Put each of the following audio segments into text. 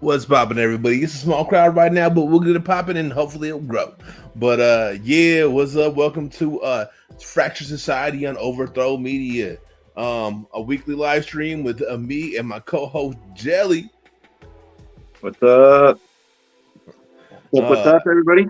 What's popping, everybody? It's a small crowd right now, but we'll get it popping and hopefully it'll grow. But yeah, what's up? Welcome to Fracture Society on Overthrow Media. A weekly live stream with me and my co-host Jelly. What's up? What's up, everybody?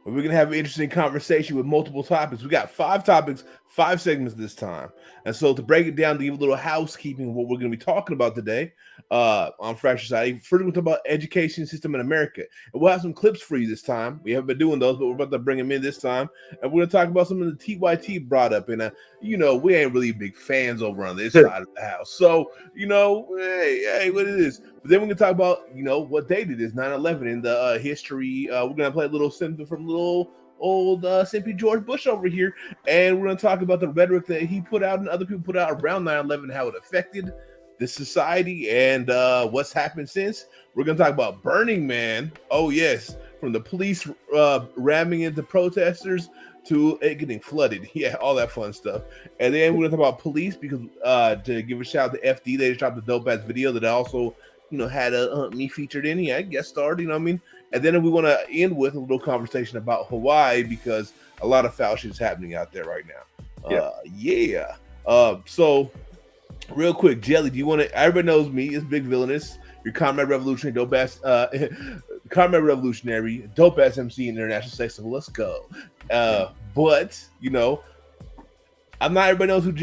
We're gonna have an interesting conversation with multiple topics. We got 5 topics, 5 segments this time. And so to break it down, to give a little housekeeping of what we're gonna be talking about today on Fracture Society. First, we're gonna talk about education system in America. And we'll have some clips for you this time. We haven't been doing those, but we're about to bring them in this time. And we're gonna talk about some of the TYT brought up. And we ain't really big fans over on this side of the house. So, hey, what it is. But then we're gonna talk about, what date it is, 9/11 in the history. We're gonna play a little snippet from little old Simpy George Bush over here, and we're going to talk about the rhetoric that he put out and other people put out around 9/11, how it affected the society, and what's happened since. We're going to talk about Burning Man. Oh yes, from the police ramming into protesters to it getting flooded. Yeah, all that fun stuff. And then we're going to talk about police because to give a shout out to FD, they just dropped a dope ass video that I also had me featured in. Yeah, guest starred. You know what I mean? And then we want to end with a little conversation about Hawaii because a lot of foul shit is happening out there right now. So real quick, Jelly, do you want to? Everybody knows me. It's Big Villainous. Your comrade revolutionary, dope ass, comrade revolutionary, dope ass MC in international sex. So let's go. But I'm not everybody knows who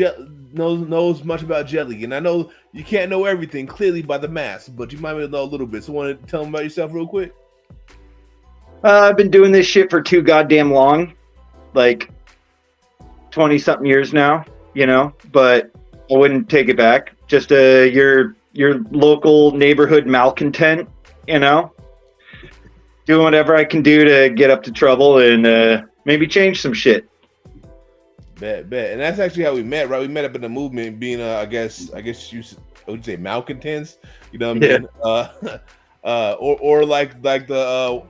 knows much about Jelly, and I know you can't know everything clearly by the mask, but you might be able to know a little bit. So, want to tell them about yourself real quick? I've been doing this shit for too goddamn long, like 20-something years now, but I wouldn't take it back. Just your local neighborhood malcontent, doing whatever I can do to get up to trouble and maybe change some shit. Bet. And that's actually how we met, right? We met up in the movement being, I guess you would say malcontents, you know what I mean? Or like the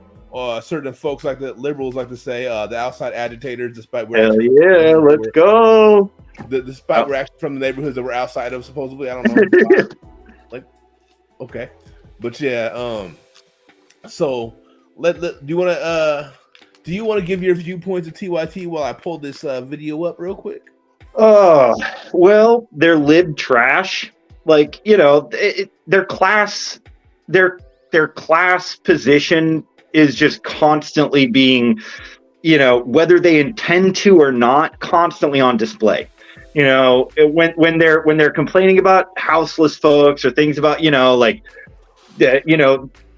certain folks like the liberals like to say the outside agitators, despite we're let's go. Despite we're actually from the neighborhoods that we're outside of, supposedly. I don't know. Okay, but yeah. So do you want to give your viewpoints of TYT while I pull this video up real quick? Well, they're lib trash. Like their class position is just constantly being, whether they intend to or not, constantly on display. When they're complaining about houseless folks or things about,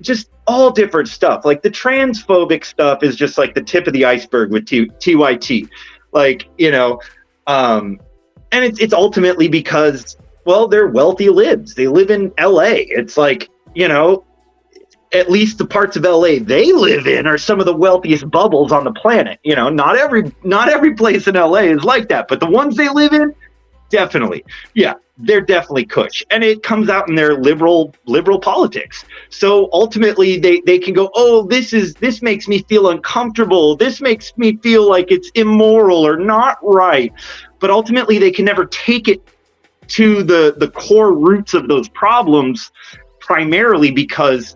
just all different stuff. Like the transphobic stuff is just like the tip of the iceberg with TYT. And it's ultimately because, well, they're wealthy libs. They live in LA. It's like, at least the parts of LA they live in are some of the wealthiest bubbles on the planet. Not every place in LA is like that, but the ones they live in, definitely. Yeah, they're definitely cush. And it comes out in their liberal politics. So ultimately they can go, oh, this makes me feel uncomfortable. This makes me feel like it's immoral or not right. But ultimately they can never take it to the core roots of those problems, primarily because,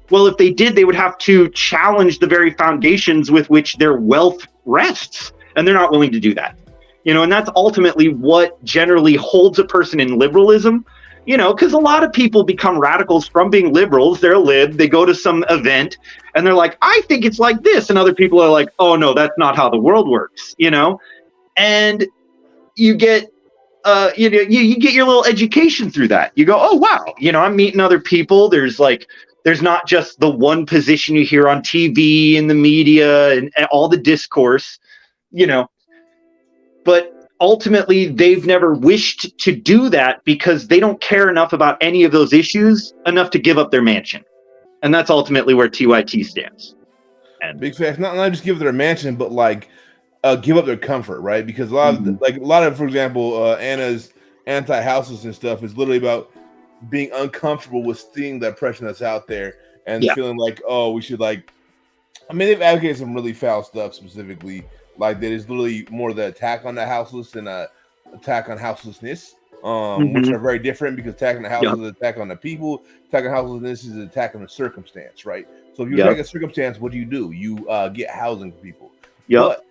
well, if they did, they would have to challenge the very foundations with which their wealth rests. And they're not willing to do that. And that's ultimately what generally holds a person in liberalism, because a lot of people become radicals from being liberals. They're a lib. They go to some event and they're like, I think it's like this. And other people are like, oh, no, that's not how the world works, and you get you get your little education through that. You go, oh, wow, I'm meeting other people. There's not just the one position you hear on TV and the media and all the discourse, but ultimately they've never wished to do that because they don't care enough about any of those issues enough to give up their mansion. And that's ultimately where TYT stands. And big facts, not just give up their mansion, but give up their comfort, right? Because a lot of, for example, Anna's anti-houseless and stuff is literally about being uncomfortable with seeing the oppression that's out there and feeling like, oh, we should they've advocated some really foul stuff specifically, like that is literally more the attack on the houseless than a attack on houselessness. which are very different because attacking the house is an attack on the people. Attacking houselessness is an attack on the circumstance, right? So if you attack a circumstance, what do? You get housing for people. But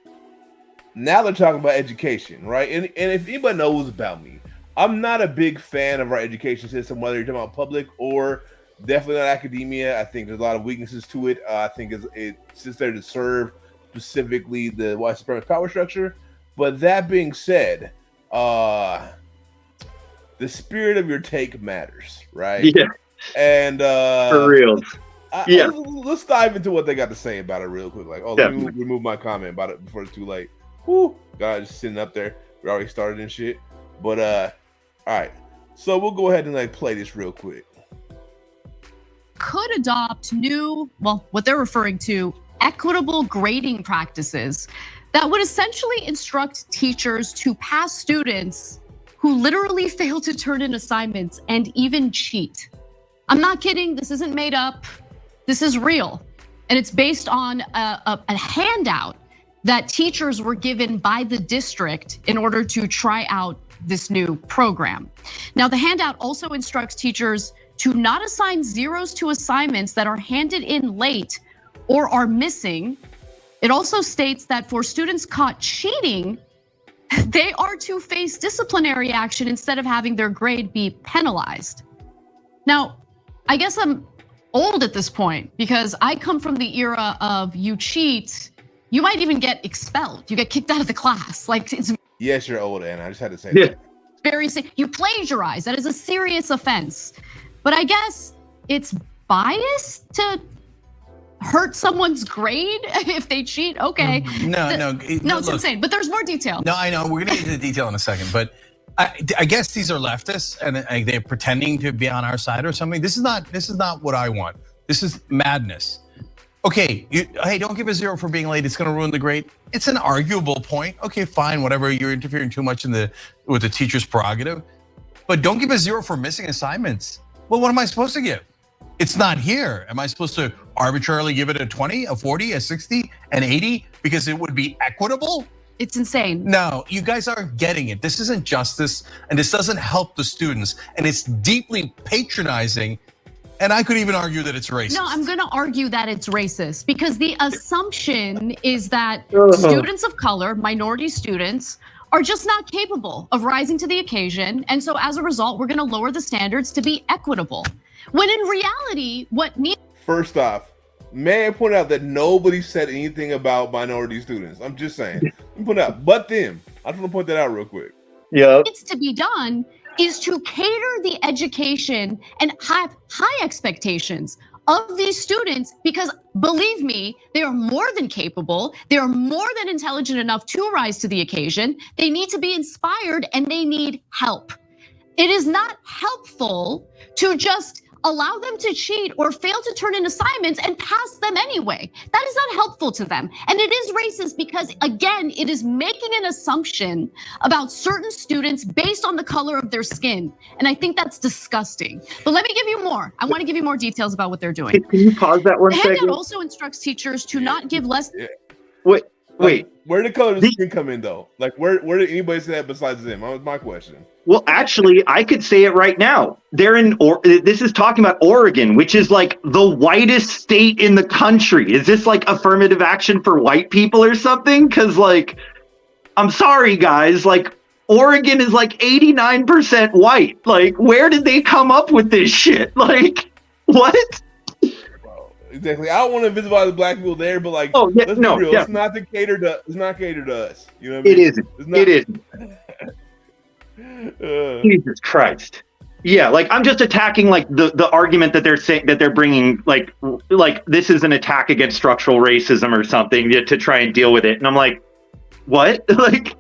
now they're talking about education, right? And if anybody knows about me, I'm not a big fan of our education system, whether you're talking about public or definitely not academia. I think there's a lot of weaknesses to it. I think it sits there to serve specifically the white supremacist power structure. But that being said, the spirit of your take matters, right? Yeah. And for real. Let's dive into what they got to say about it real quick. Like, let me remove my comment about it before it's too late. Whoo, God, just sitting up there. We already started and shit. But all right. So we'll go ahead and like play this real quick. Could adopt new, what they're referring to, equitable grading practices that would essentially instruct teachers to pass students who literally fail to turn in assignments and even cheat. I'm not kidding, this isn't made up, this is real. And it's based on a handout that teachers were given by the district in order to try out this new program. Now, the handout also instructs teachers to not assign zeros to assignments that are handed in late or are missing. It also states that for students caught cheating, they are to face disciplinary action instead of having their grade be penalized. Now, I guess I'm old at this point because I come from the era of you cheat, you might even get expelled. You get kicked out of the class. Like, it's yes, you're old, Anna. I just had to say that. Very you plagiarize. That is a serious offense. But I guess it's biased to hurt someone's grade if they cheat. Okay. No, it's insane. But there's more detail. No, I know. We're gonna get into the detail in a second. But I guess these are leftists and they're pretending to be on our side or something. This is not what I want. This is madness. Okay, hey, don't give a zero for being late. It's gonna ruin the grade. It's an arguable point. Okay, fine, whatever. You're interfering too much with the teacher's prerogative. But don't give a zero for missing assignments. Well, what am I supposed to give? It's not here. Am I supposed to arbitrarily give it a 20, a 40, a 60, an 80 because it would be equitable? It's insane. No, you guys aren't getting it. This isn't justice and this doesn't help the students and it's deeply patronizing. And I could even argue that it's racist. No, I'm gonna argue that it's racist because the assumption is that students of color, minority students, are just not capable of rising to the occasion. And so as a result, we're gonna lower the standards to be equitable. When in reality, what needs— First off, may I point out that nobody said anything about minority students. I'm just saying, put out, but them. I just want to point that out real quick. Yeah. Needs to be done is to cater the education and have high expectations of these students because believe me, they are more than capable. They are more than intelligent enough to rise to the occasion. They need to be inspired and they need help. It is not helpful to just allow them to cheat or fail to turn in assignments and pass them anyway. That is not helpful to them. And it is racist because again, it is making an assumption about certain students based on the color of their skin. And I think that's disgusting. But let me give you more. I wanna give you more details about what they're doing. Can you pause that one second? The handout also instructs teachers to not give less— Wait. Where did the color of the skin come in though? Like where did anybody say that besides them? That was my question. Well, actually, I could say it right now. This is talking about Oregon, which is like the whitest state in the country. Is this like affirmative action for white people or something? Because like, I'm sorry guys, like Oregon is like 89% white. Like, where did they come up with this shit? Like, what? Exactly. I don't want to visibilize black people there, but like, let's be real. Yeah. It's not catered to us. You know what I mean? It isn't. It isn't. Jesus Christ. Yeah, like I'm just attacking like the argument that they're saying that they're bringing like this is an attack against structural racism or something to try and deal with it, and I'm like, what? Like,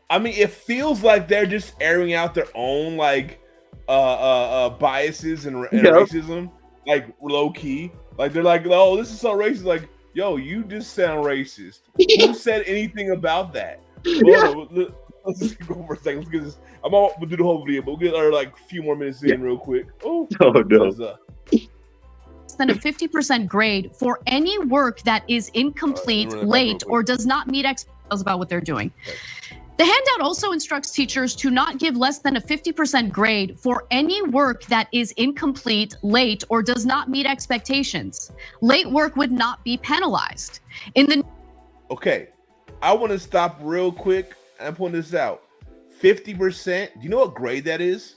I mean, it feels like they're just airing out their own like biases and racism, like low key. Like they're like, oh, this is so racist. Like, yo, you just sound racist. Who said anything about that? Well, let's just go for a second. Let's get this. We'll do the whole video, but we'll get like a few more minutes in real quick. Oh no. Than a 50% grade for any work that is incomplete, late, or does not meet expectations about what they're doing. The handout also instructs teachers to not give less than a 50% grade for any work that is incomplete, late, or does not meet expectations. Late work would not be penalized. Okay, I want to stop real quick and point this out. 50%, do you know what grade that is?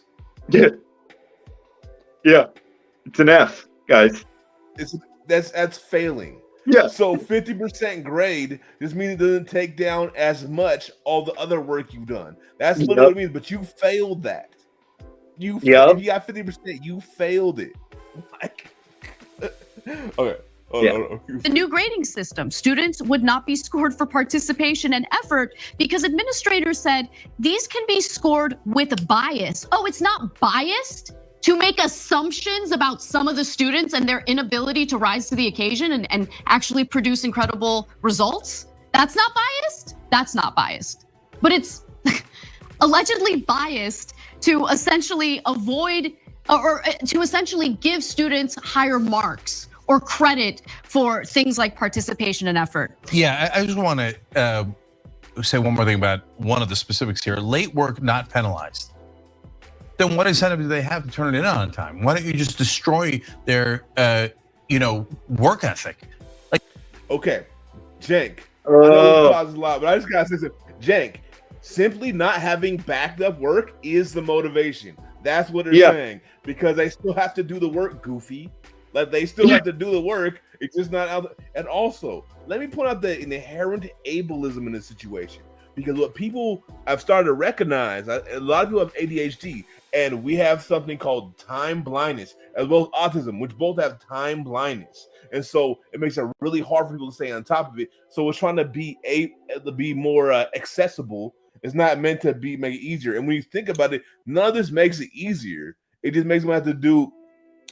Yeah. Yeah. It's an F, guys. That's failing. Yeah. So 50% grade just means it doesn't take down as much all the other work you've done. That's literally what it means. But you failed that. If you got 50%, you failed it. Okay. The new grading system, students would not be scored for participation and effort because administrators said these can be scored with bias. Oh, it's not biased to make assumptions about some of the students and their inability to rise to the occasion and actually produce incredible results? That's not biased? That's not biased. But it's allegedly biased to essentially avoid or to essentially give students higher marks or credit for things like participation and effort. Yeah, I just want to say one more thing about one of the specifics here. Late work not penalized. Then what incentive do they have to turn it in on time? Why don't you just destroy their, work ethic? Okay, Cenk. I know this causes a lot, but I just gotta say something. Cenk, simply not having backed up work is the motivation. That's what they're saying, because they still have to do the work, goofy. Like they still have to do the work. It's just not out. And also, let me point out the inherent ableism in this situation, because what people have started to recognize, a lot of people have ADHD, and we have something called time blindness, as well as autism, which both have time blindness. And so it makes it really hard for people to stay on top of it. So we're trying to be more accessible. It's not meant to make it easier. And when you think about it, none of this makes it easier. It just makes them have to do.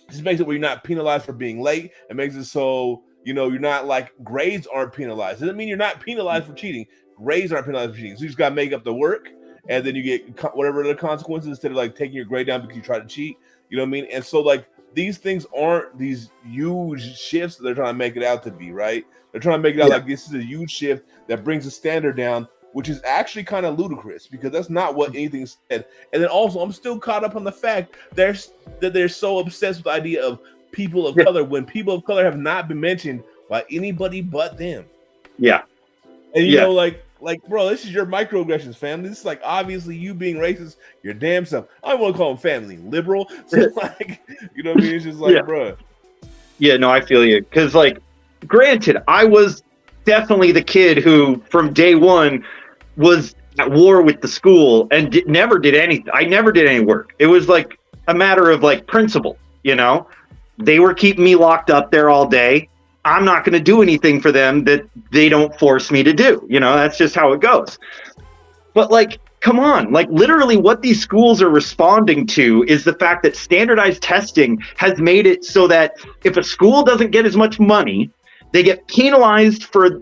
Just makes it where you're not penalized for being late. It makes it so you're not like grades aren't penalized. It doesn't mean you're not penalized for cheating. Grades aren't penalized for cheating. So you just gotta make up the work, and then you get whatever the consequences instead of like taking your grade down because you try to cheat. You know what I mean? And so like these things aren't these huge shifts that they're trying to make it out to be, right? They're trying to make it out like this is a huge shift that brings the standard down, which is actually kind of ludicrous because that's not what anything said. And then also, I'm still caught up on the fact that they're so obsessed with the idea of people of color when people of color have not been mentioned by anybody but them. Yeah. And you know, like, bro, this is your microaggressions, family. This is like obviously you being racist, your damn self. I don't want to call them family, liberal. So like, you know what I mean? It's just like, bro. Yeah, no, I feel you. Because like, granted, I was definitely the kid who, from day one, was at war with the school and never did anything. I never did any work. It was like a matter of like principle, They were keeping me locked up there all day. I'm not going to do anything for them that they don't force me to do. That's just how it goes. But like, come on, like literally what these schools are responding to is the fact that standardized testing has made it so that if a school doesn't get as much money, they get penalized for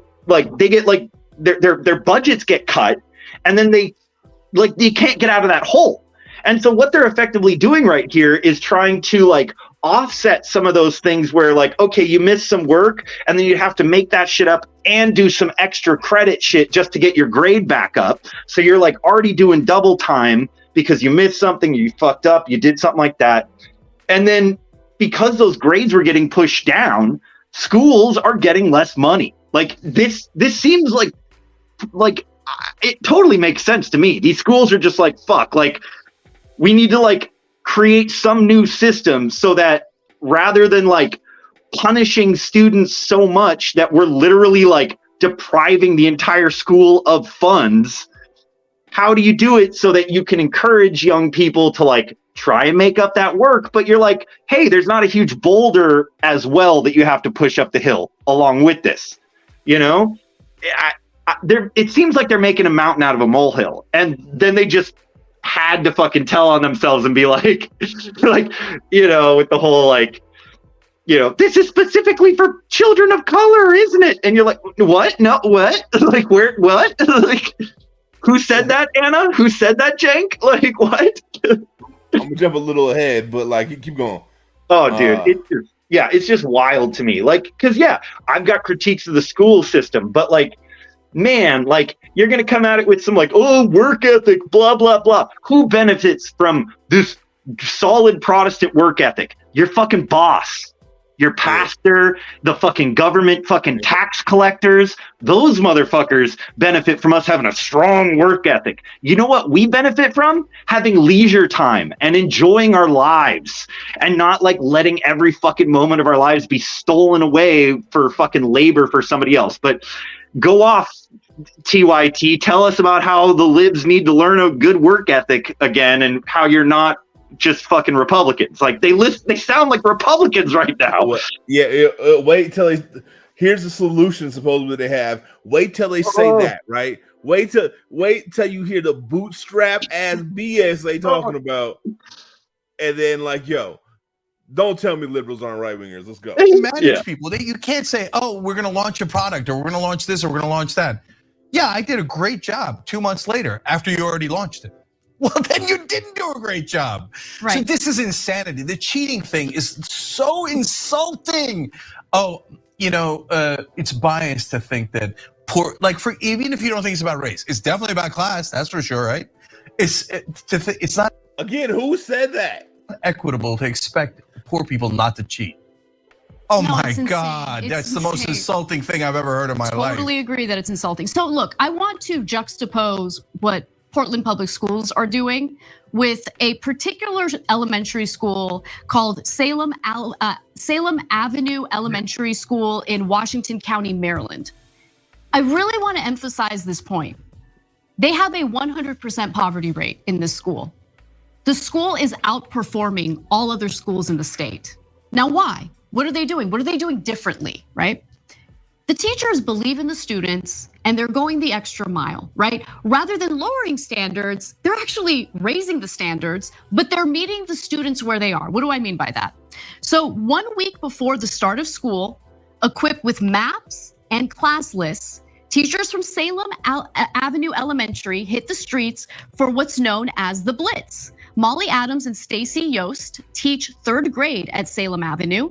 their budgets get cut, and then they can't get out of that hole. And so what they're effectively doing right here is trying to like offset some of those things where like, okay, you missed some work and then you have to make that shit up and do some extra credit shit just to get your grade back up. So you're like already doing double time because you missed something, you fucked up, you did something like that. And then because those grades were getting pushed down, schools are getting less money. Like this seems like it totally makes sense to me. These schools are just like, fuck, like we need to like create some new system so that rather than like punishing students so much that we're literally like depriving the entire school of funds, how do you do it so that you can encourage young people to like try and make up that work, but you're like, hey, there's not a huge boulder as well that you have to push up the hill along with this, it seems like they're making a mountain out of a molehill, and then they just had to fucking tell on themselves and be like, with the whole like, this is specifically for children of color, isn't it? And you're like, what? No, what? Like, where? What? Like, who said that, Anna? Who said that, Cenk? Like, what? I'm gonna jump a little ahead, but like, keep going. Oh, dude, it's just wild to me. Like, because I've got critiques of the school system, but like, man, like, you're gonna come at it with some like, oh, work ethic, blah blah blah. Who benefits from this solid Protestant work ethic? Your fucking boss, your pastor, the fucking government, fucking tax collectors. Those motherfuckers benefit from us having a strong work ethic. You know what we benefit from? Having leisure time and enjoying our lives, and not like letting every fucking moment of our lives be stolen away for fucking labor for somebody else. But go off, TYT. Tell us about how the libs need to learn a good work ethic again, and how you're not just fucking Republicans. Like, they sound like Republicans right now. Wait till here's the solution supposedly they have. Wait till they say that, right? Wait till you hear the bootstrap ass BS they talking about, and then like, yo, don't tell me liberals aren't right wingers. Let's go. They manage people. You can't say, oh, we're gonna launch a product, or we're gonna launch this, or we're gonna launch that. Yeah, I did a great job 2 months later after you already launched it. Well, then you didn't do a great job. Right. So this is insanity. The cheating thing is so insulting. Oh, it's biased to think that even if you don't think it's about race, it's definitely about class. That's for sure, right? It's not. Again, who said that? Equitable to expect poor people not to cheat. Oh no, my God, that's the most insulting thing I've ever heard in my life. Totally agree that it's insulting. So look, I want to juxtapose what Portland Public Schools are doing with a particular elementary school called Salem Avenue Elementary School in Washington County, Maryland. I really want to emphasize this point. They have a 100% poverty rate in this school. The school is outperforming all other schools in the state. Now, why? What are they doing? What are they doing differently, right? The teachers believe in the students and they're going the extra mile, right? Rather than lowering standards, they're actually raising the standards, but they're meeting the students where they are. What do I mean by that? So 1 week before the start of school, equipped with maps and class lists, teachers from Salem Avenue Elementary hit the streets for what's known as the Blitz. Molly Adams and Stacy Yost teach 3rd grade at Salem Avenue.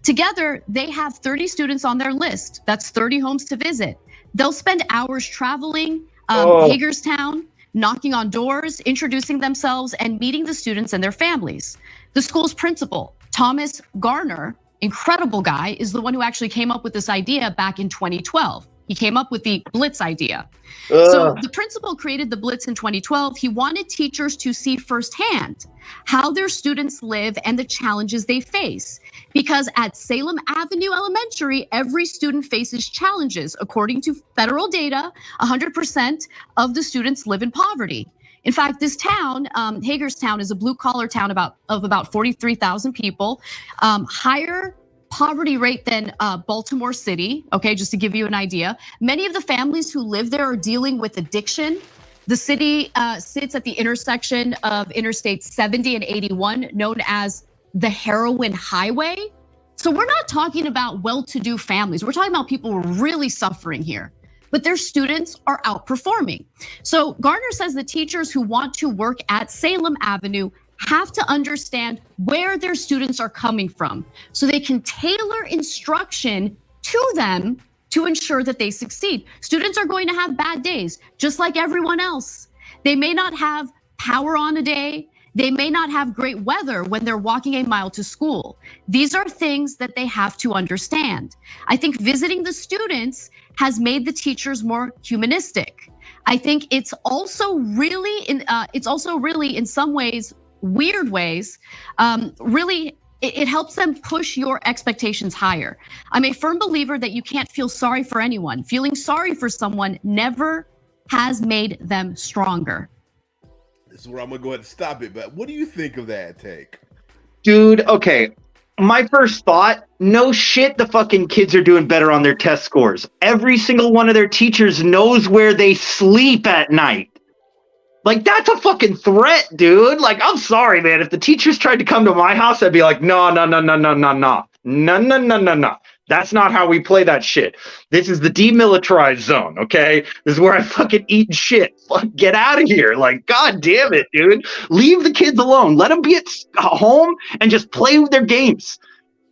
Together, they have 30 students on their list. That's 30 homes to visit. They'll spend hours traveling Hagerstown, knocking on doors, introducing themselves, and meeting the students and their families. The school's principal, Thomas Garner, incredible guy, is the one who actually came up with this idea back in 2012. He came up with the Blitz idea. So the principal created the Blitz in 2012. He wanted teachers to see firsthand how their students live and the challenges they face. Because at Salem Avenue Elementary, every student faces challenges. According to federal data, 100% of the students live in poverty. In fact, this town, Hagerstown, is a blue-collar town of about 43,000 people, higher poverty rate than Baltimore City, okay, just to give you an idea. Many of the families who live there are dealing with addiction. The city sits at the intersection of Interstate 70 and 81, known as the heroin highway. So we're not talking about well-to-do families. We're talking about people who are really suffering here, but their students are outperforming. So Garner says the teachers who want to work at Salem Avenue have to understand where their students are coming from so they can tailor instruction to them to ensure that they succeed. Students are going to have bad days, just like everyone else. They may not have power on a day. They may not have great weather when they're walking a mile to school. These are things that they have to understand. I think visiting the students has made the teachers more humanistic. I think it's also really in some ways, weird ways, it helps them push your expectations higher. I'm a firm believer that you can't feel sorry for anyone. Feeling sorry for someone never has made them stronger. This is where I'm gonna go ahead and stop it, but what do you think of that take? Dude, okay. My first thought, no shit, the fucking kids are doing better on their test scores. Every single one of their teachers knows where they sleep at night. Like, that's a fucking threat, dude. Like, I'm sorry, man. If the teachers tried to come to my house, I'd be like, no. That's not how we play that shit. This is the demilitarized zone, okay? This is where I fucking eat shit. Fuck, get out of here. Like, god damn it, dude. Leave the kids alone. Let them be at home and just play with their games.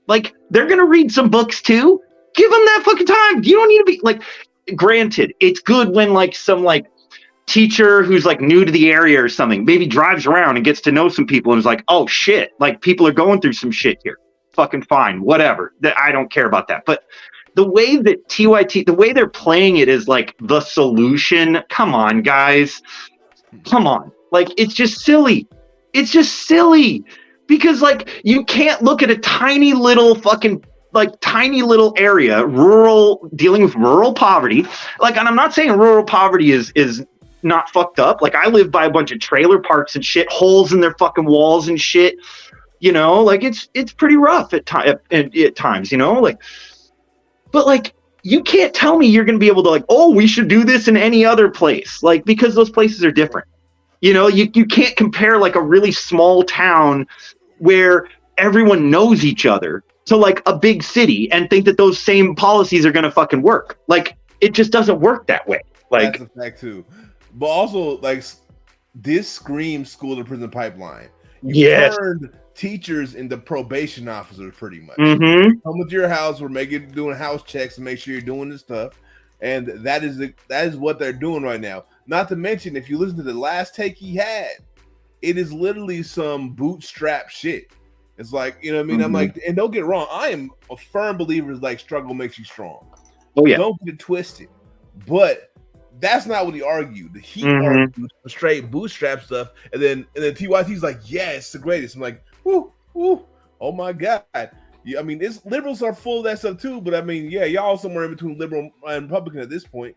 Like, they're gonna read some books too. Give them that fucking time. You don't need to be like, granted, it's good when like some like teacher who's like new to the area or something maybe drives around and gets to know some people and is like, oh shit, like people are going through some shit here. Fucking fine, whatever. I don't care about that. But the way that TYT, the way they're playing it is like the solution. Come on, guys. Come on. Like, it's just silly. It's just silly. Because like you can't look at a tiny little fucking tiny little area, rural, dealing with rural poverty. Like, and I'm not saying rural poverty is not fucked up. Like, I live by a bunch of trailer parks and shit, holes in their fucking walls and shit. You know, like it's pretty rough at times, you know, like, but like, you can't tell me you're going to be able to like, oh, we should do this in any other place. Like, because those places are different. You know, you can't compare like a really small town where everyone knows each other to like a big city and think that those same policies are going to fucking work. Like, it just doesn't work that way. Like, that's a fact too. But also, like, this screams school to prison pipeline. You turned teachers into probation officers, pretty much. Mm-hmm. Come with your house, we're doing house checks and make sure you're doing this stuff, and that is what they're doing right now. Not to mention, if you listen to the last take he had, it is literally some bootstrap shit. It's like, you know what I mean? Mm-hmm. I'm like, and don't get it wrong, I am a firm believer like struggle makes you strong. Oh yeah. Don't get it twisted. But that's not what he argued. He argued straight bootstrap stuff, and then TYT's like, yeah, it's the greatest. I'm like, whoo, oh my God. Yeah, I mean, liberals are full of that stuff too, but I mean, yeah, y'all somewhere in between liberal and Republican at this point.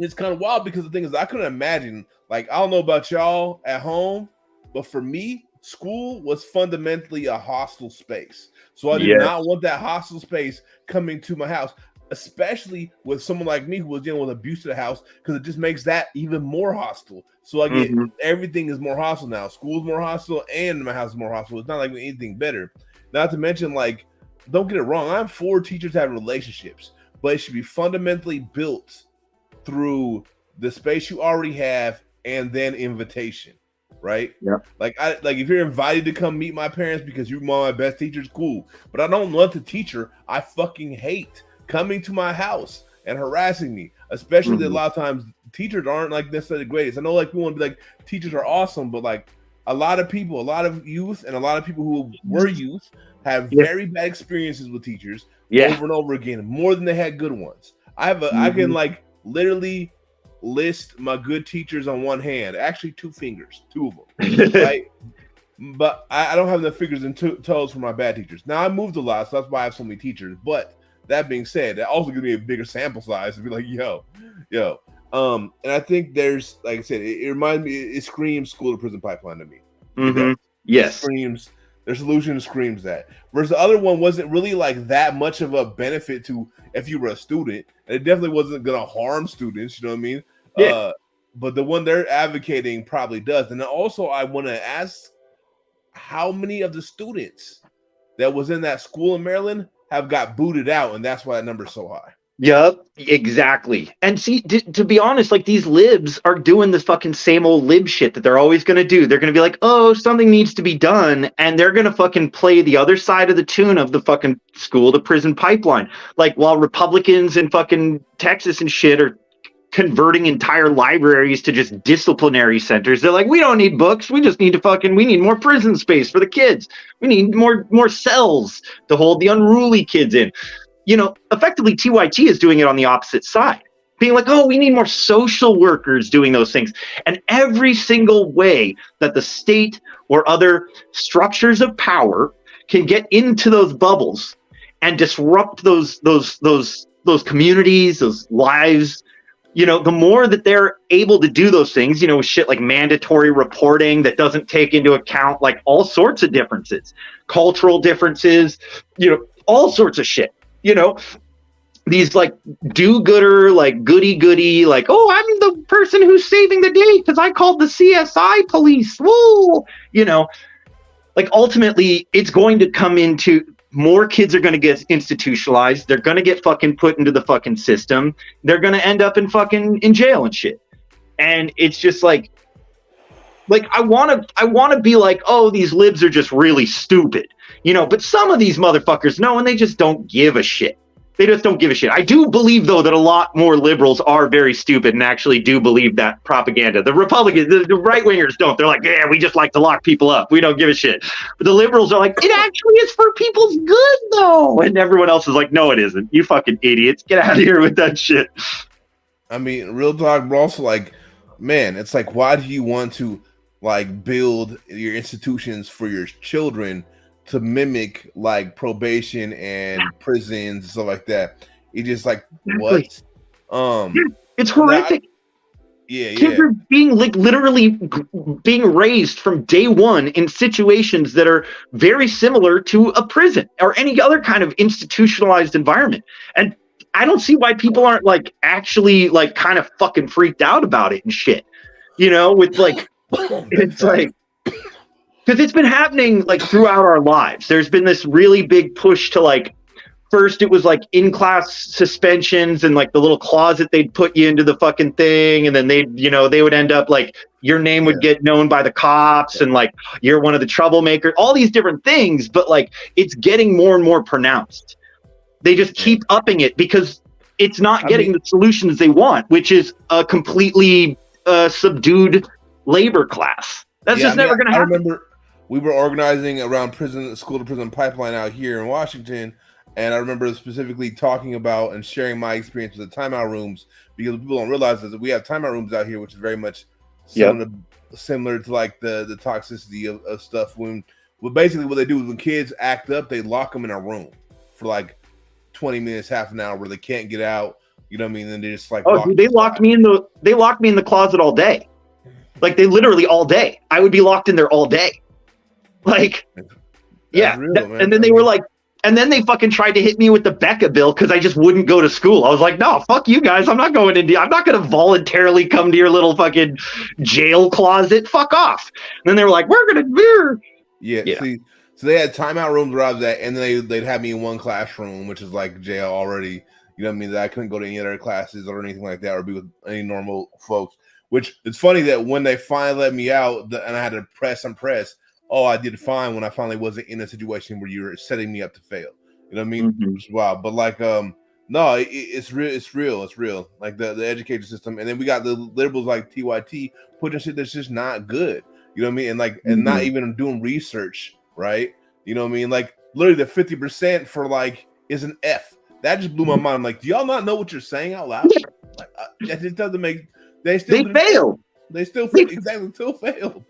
It's kind of wild because the thing is, I couldn't imagine, like, I don't know about y'all at home, but for me, school was fundamentally a hostile space. So I did not want that hostile space coming to my house, especially with someone like me who was dealing with abuse to the house, because it just makes that even more hostile. So I get everything is more hostile now. School's more hostile and my house is more hostile. It's not like anything better. Not to mention, like, don't get it wrong, I'm for teachers having relationships, but it should be fundamentally built through the space you already have and then invitation. Right? Yeah. Like if you're invited to come meet my parents because you're one of my best teachers, cool. But I don't want the teacher I fucking hate coming to my house and harassing me. Especially that a lot of times teachers aren't like necessarily the greatest. I know like we want to be like teachers are awesome, but like a lot of people, a lot of youth and a lot of people who were youth have very bad experiences with teachers over and over again, more than they had good ones. I can like literally list my good teachers on one hand, actually two fingers, two of them, right? But I don't have the fingers and toes for my bad teachers. Now I moved a lot, so that's why I have so many teachers. But that being said, that also gives me a bigger sample size to be like, yo. And I think there's, like I said, it reminds me, it screams school to prison pipeline to me. Yes. Their solution screams that. Whereas the other one wasn't really like that much of a benefit to if you were a student. And it definitely wasn't going to harm students, you know what I mean? Yeah. But the one they're advocating probably does. And then also I want to ask, how many of the students that was in that school in Maryland have got booted out, and that's why that number is so high? Yep, exactly. And see, to be honest, like, these libs are doing the fucking same old lib shit that they're always going to do. They're going to be like, oh, something needs to be done. And they're going to fucking play the other side of the tune of the fucking school to prison pipeline. Like, while Republicans in fucking Texas and shit are converting entire libraries to just disciplinary centers, they're like, we don't need books. We just need to we need more prison space for the kids. We need more cells to hold the unruly kids in. You know, effectively, TYT is doing it on the opposite side, being like, oh, we need more social workers doing those things. And every single way that the state or other structures of power can get into those bubbles and disrupt those communities, those lives, you know, the more that they're able to do those things, you know, with shit like mandatory reporting that doesn't take into account like all sorts of differences, cultural differences, you know, all sorts of shit. You know, these like do-gooder, like goody-goody, like, oh, I'm the person who's saving the day because I called the CSI police. Whoa, you know, like ultimately it's going to come into more kids are going to get institutionalized. They're going to get fucking put into the fucking system. They're going to end up in jail and shit. And it's just like I want to be like, oh, these libs are just really stupid. You know, but some of these motherfuckers know, and they just don't give a shit. They just don't give a shit. I do believe, though, that a lot more liberals are very stupid and actually do believe that propaganda. The Republicans, the right-wingers don't. They're like, yeah, we just like to lock people up. We don't give a shit. But the liberals are like, it actually is for people's good, though. And everyone else is like, no, it isn't. You fucking idiots. Get out of here with that shit. I mean, real talk, bro. Also, like, man, it's like, why do you want to, like, build your institutions for your children to mimic like probation and prisons and stuff like that? It just like what? It's horrific. Kids are being like literally being raised from day one in situations that are very similar to a prison or any other kind of institutionalized environment. And I don't see why people aren't like actually like kind of fucking freaked out about it and shit. You know, with like it's like, because it's been happening like throughout our lives. There's been this really big push to like, first it was like in-class suspensions and like the little closet they'd put you into the fucking thing, and then they would end up like your name would get known by the cops and like you're one of the troublemakers, all these different things. But like it's getting more and more pronounced. They just keep upping it because it's not getting the solutions they want, which is a completely subdued labor class. That's just never going to happen. I remember we were organizing around school to prison pipeline out here in Washington, and I remember specifically talking about and sharing my experience with the timeout rooms, because people don't realize that we have timeout rooms out here, which is very much similar to like the toxicity of stuff. Basically what they do is when kids act up, they lock them in a room for like 20 minutes, half an hour, where they can't get out. You know what I mean? And they just like they locked me in the closet all day. Like they literally all day. I would be locked in there all day. Like, and then they were like, and then they fucking tried to hit me with the Becca bill because I just wouldn't go to school. I was like, no, fuck you guys. I'm not going to voluntarily come to your little fucking jail closet. Fuck off. And then they were like, See, so they had timeout rooms where I was at, and then they'd have me in one classroom, which is like jail already. You know what I mean? That I couldn't go to any other classes or anything like that, or be with any normal folks. Which it's funny that when they finally let me out, and I had to press, I did fine when I finally wasn't in a situation where you were setting me up to fail. You know what I mean? Which is wild. But like, no, it's real. Like the education system, and then we got the liberals like TYT putting shit that's just not good. You know what I mean? And like, and not even doing research, right? You know what I mean? Like literally the 50% for like is an F. That just blew my mind. I'm like, do y'all not know what you're saying out loud? Like, that just doesn't make. They failed. They still failed.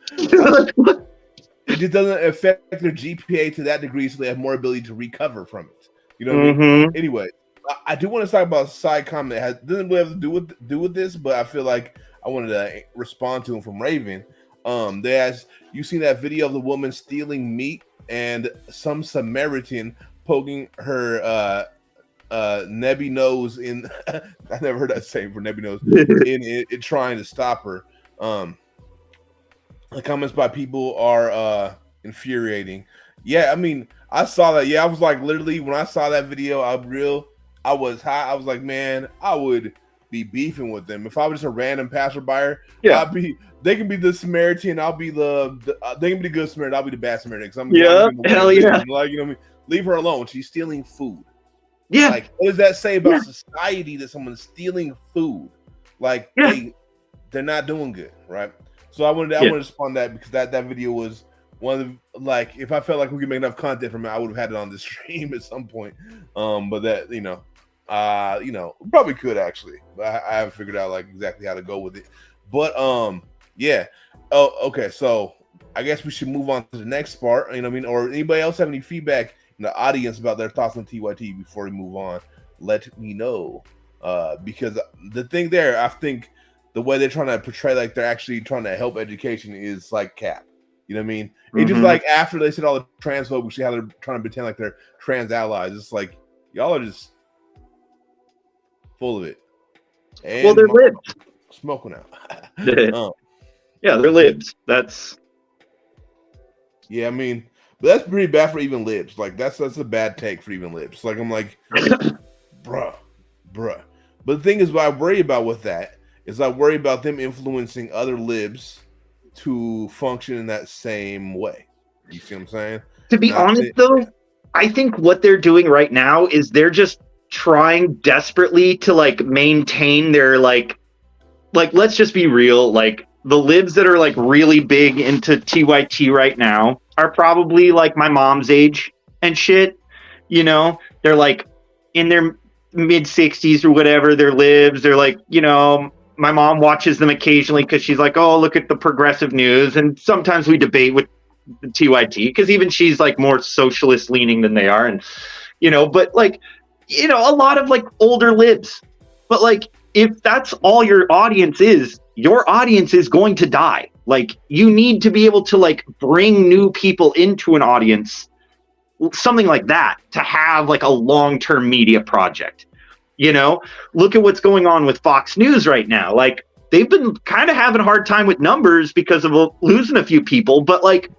It just doesn't affect their GPA to that degree, so they have more ability to recover from it. You know what I mean? Anyway, I do want to talk about a side comment that doesn't really have to do with this, but I feel like I wanted to respond to him from Raven. They asked, you seen that video of the woman stealing meat and some Samaritan poking her Nebby nose in I never heard that saying for Nebby nose in trying to stop her. The comments by people are infuriating. Yeah, I mean, I saw that. Yeah, I was like, literally, when I saw that video, I was high. I was like, man, I would be beefing with them if I was just a random passerby. Yeah, they can be the Samaritan. I'll be they can be the good Samaritan. I'll be the bad Samaritan. Hell yeah. Like, you know what I mean? Leave her alone. She's stealing food. Yeah. Like, what does that say about society that someone's stealing food? Like, they're not doing good, right? So I wanted to respond to that, because that video was one of the, like, if I felt like we could make enough content from it, I would have had it on the stream at some point. But that, probably could actually, but I haven't figured out like exactly how to go with it. But yeah. Oh, okay. So I guess we should move on to the next part. You know what I mean? Or anybody else have any feedback in the audience about their thoughts on TYT before we move on? Let me know. Because the thing there, I think the way they're trying to portray like they're actually trying to help education is like cap. You know what I mean? It's just like after they said all the transphobic shit, how they're trying to pretend like they're trans allies. It's like y'all are just full of it. And well, they're libs. Smoking out. Yeah, they're libs. Yeah, I mean, but that's pretty bad for even libs. Like that's a bad take for even libs. Like I'm like, bruh. But the thing is, what I worry about with that is I worry about them influencing other libs to function in that same way. You see what I'm saying? To be honest, though, I think what they're doing right now is they're just trying desperately to like maintain their like let's just be real, like the libs that are like really big into TYT right now are probably like my mom's age and shit. You know, they're like in their mid 60s or whatever. They're libs. They're like, you know, my mom watches them occasionally because she's like, oh, look at the progressive news. And sometimes we debate with the TYT because even she's like more socialist leaning than they are. And, you know, but like, you know, a lot of like older libs. But like, if that's all your audience is, your audience is going to die. Like, you need to be able to like bring new people into an audience, something like that, to have like a long-term media project. You know, look at what's going on with Fox News right now. Like, they've been kind of having a hard time with numbers because of losing a few people, but like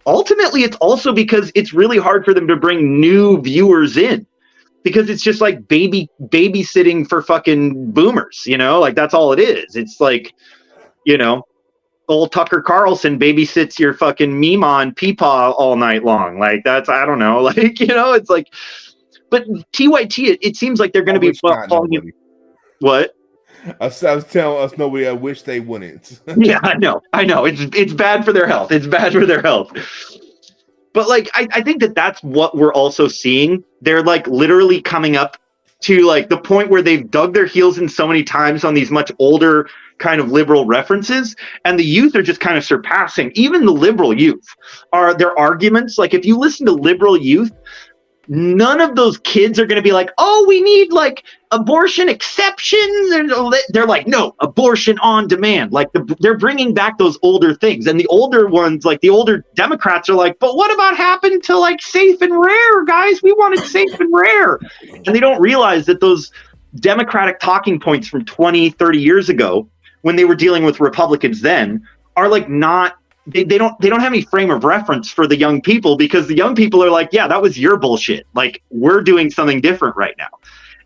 ultimately it's also because it's really hard for them to bring new viewers in, because it's just like babysitting for fucking boomers, you know, like that's all it is. It's like, you know, old Tucker Carlson babysits your fucking Meemaw and Peepaw all night long. Like that's, I don't know, like, you know, it's like, but TYT, it seems like they're going to be following you. What? I was telling us nobody. I wish they wouldn't. Yeah, I know. It's bad for their health. It's bad for their health. But like, I think that's what we're also seeing. They're like literally coming up to like the point where they've dug their heels in so many times on these much older kind of liberal references, and the youth are just kind of surpassing even the liberal youth. Are their arguments, like if you listen to liberal youth, none of those kids are going to be like, oh, we need like abortion exceptions. They're like, no, abortion on demand. Like they're bringing back those older things. And the older ones, like the older Democrats are like, but what about happened to like safe and rare, guys? We wanted safe and rare. And they don't realize that those Democratic talking points from 20, 30 years ago, when they were dealing with Republicans then, are like not, they don't have any frame of reference for the young people, because the young people are like, yeah, that was your bullshit. Like, we're doing something different right now.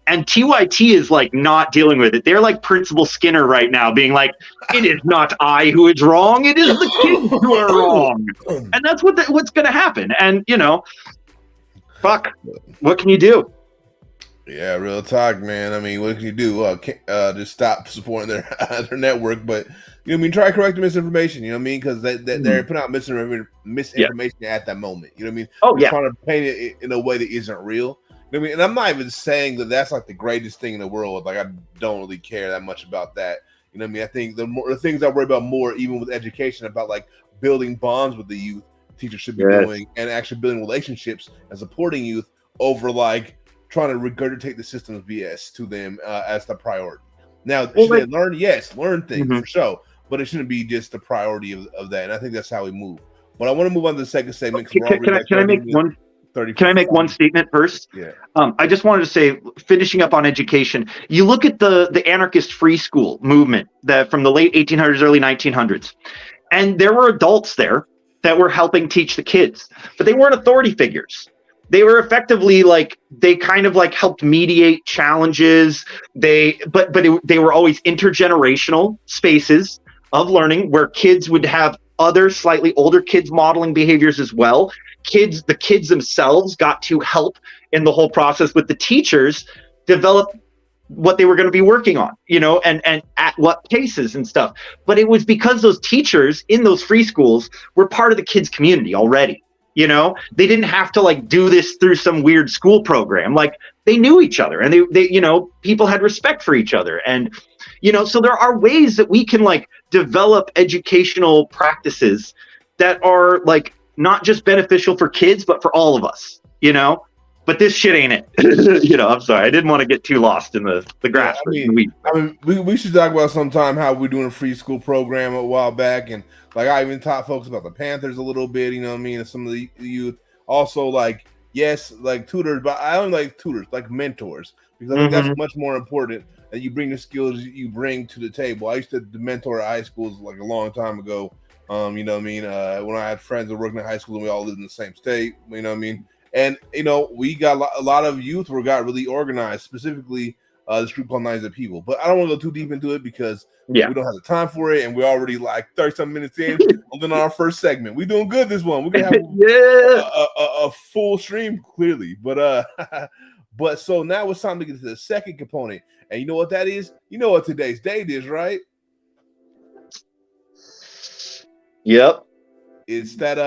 And TYT is like not dealing with it. They're like Principal Skinner right now, being like, it is not I who is wrong, it is the kids who are wrong. And that's what's going to happen. And, you know, fuck, what can you do? Yeah, real talk, man. I mean, what can you do? Just stop supporting their network, but you know what I mean? Try to correct the misinformation, you know what I mean? Because they're putting out misinformation at that moment. You know what I mean? Oh, yeah. Trying to paint it in a way that isn't real. You know what I mean? And I'm not even saying that that's like the greatest thing in the world. Like, I don't really care that much about that. You know what I mean? I think the things I worry about more, even with education, about like building bonds with the youth, teachers should be doing, and actually building relationships and supporting youth over like trying to regurgitate the system's BS to them as the priority. Now, should they learn? Yes, learn things for sure. But it shouldn't be just the priority of that. And I think that's how we move. But I want to move on to the second segment. Can I make one statement first? Yeah. I just wanted to say, finishing up on education, you look at the anarchist free school movement that from the late 1800s, early 1900s, and there were adults there that were helping teach the kids, but they weren't authority figures. They were effectively like, they kind of like helped mediate challenges. They were always intergenerational spaces of learning where kids would have other slightly older kids modeling behaviors as well. The kids themselves got to help in the whole process with the teachers develop what they were going to be working on, you know, and at what paces and stuff. But it was because those teachers in those free schools were part of the kids' community already. You know, they didn't have to like do this through some weird school program. Like, they knew each other, and they you know, people had respect for each other. And, you know, so there are ways that we can like develop educational practices that are like not just beneficial for kids, but for all of us, you know. But this shit ain't it. You know, I'm sorry. I didn't want to get too lost in the grass. Yeah, I mean, we should talk about sometime how we're doing a free school program a while back. And like, I even taught folks about the Panthers a little bit, you know what I mean? And some of the youth also, like, yes, like tutors, but I only like tutors, like mentors, because I think that's much more important, that you bring the skills you bring to the table. I used to mentor at high schools like a long time ago. You know what I mean? When I had friends that worked in high school and we all lived in the same state, you know what I mean? And, you know, we got a lot of youth who got really organized, specifically this group called 90 People. But I don't want to go too deep into it because we don't have the time for it. And we're already like 30-some minutes in. And then on our first segment, we're doing good this one. We're going to have a full stream, clearly. But But so now it's time to get to the second component. And you know what that is? You know what today's date is, right? Yep. It's that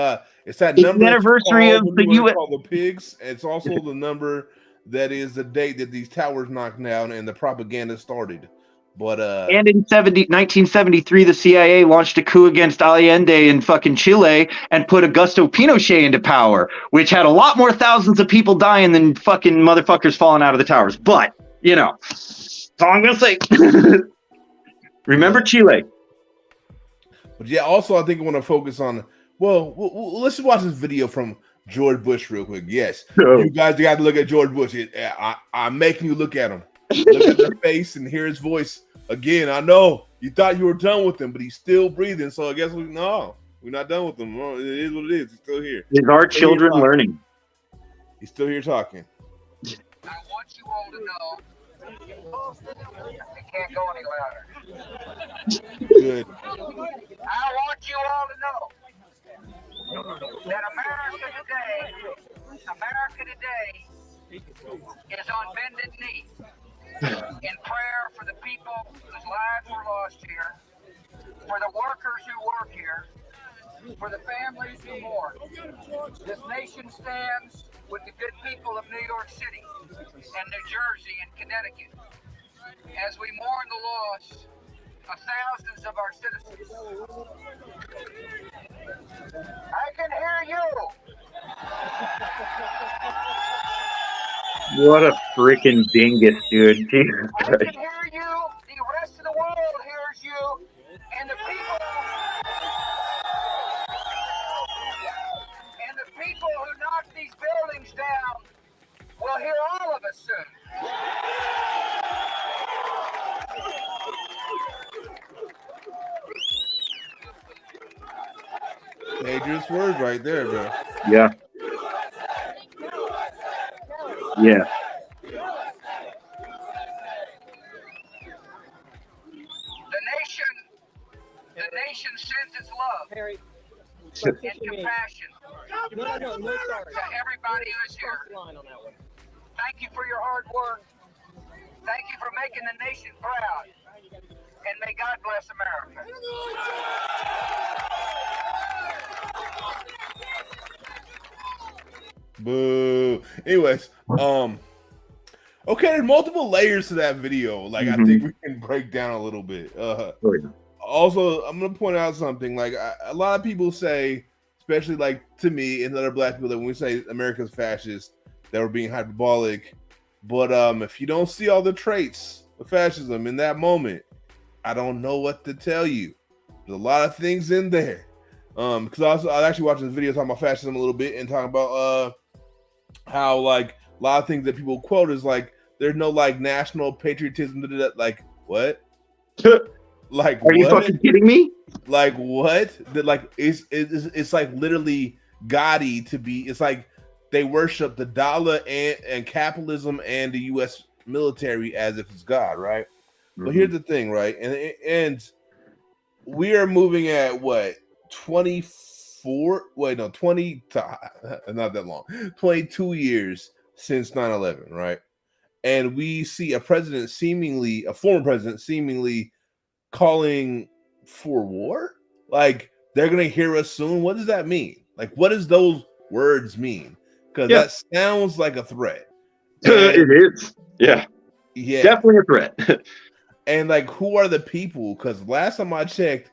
It's number the anniversary of the U.S. call the pigs. It's also the number that is the date that these towers knocked down and the propaganda started. But And in 1973, the CIA launched a coup against Allende in fucking Chile and put Augusto Pinochet into power, which had a lot more thousands of people dying than fucking motherfuckers falling out of the towers. But, you know, that's all I'm gonna say. Remember Chile. But yeah, also I think I want to focus on. Well, let's just watch this video from George Bush real quick. Yes, you guys got to look at George Bush. I'm making you look at him, look at their face and hear his voice again. I know you thought you were done with him, but he's still breathing. So I guess we're not done with him. It is what it is. He's still here. Is our children learning? He's still here talking. I want you all to know it can't go any louder. Good. I want you all to know that America today is on bended knee in prayer for the people whose lives were lost here, for the workers who work here, for the families who mourn. This nation stands with the good people of New York City and New Jersey and Connecticut as we mourn the loss of thousands of our citizens. I can hear you. What a freaking dingus, dude. Jesus I Christ. can hear you. The rest of the world hears you. And the people who knock these buildings down will hear all of us soon. Dangerous words right there, bro. Yeah. Yeah. The nation sends its love Harry, and compassion no, sorry. to everybody who's here. Thank you for your hard work. Thank you for making the nation proud. And may God bless America. Boo. Anyways, okay, there's multiple layers to that video. Like I think we can break down a little bit. Also, I'm gonna point out something. Like a lot of people say, especially like to me and other black people, that when we say America's fascist, that we're being hyperbolic. But if you don't see all the traits of fascism in that moment, I don't know what to tell you. There's a lot of things in there. Because I was actually watching this video talking about fascism a little bit and talking about how like a lot of things that people quote is like there's no like national patriotism. Like what? Like are you fucking kidding me? Like what? That like it's like literally gaudy to be. It's like they worship the dollar and capitalism and the U.S. military as if it's God, right? But here's the thing, right? And we are moving at what 24? Wait, no, 20. Not that long. 22 years since 9/11, right? And we see a former president, seemingly calling for war. Like they're gonna hear us soon. What does that mean? Like, what does those words mean? Because that sounds like a threat. It is. Yeah. Definitely a threat. And like, who are the people? Because last time I checked,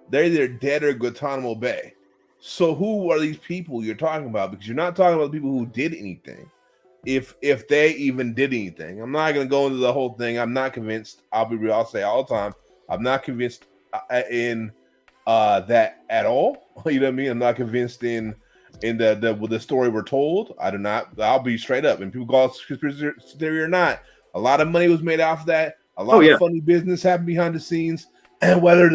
they're either dead or Guantanamo Bay. So who are these people you're talking about? Because you're not talking about the people who did anything. If they even did anything. I'm not going to go into the whole thing. I'm not convinced. I'll be real. I'll say all the time. I'm not convinced in that at all. You know what I mean? I'm not convinced in the story we're told. I do not. I'll be straight up. And people call it conspiracy theory or not, a lot of money was made off that. A lot of funny business happened behind the scenes, and whether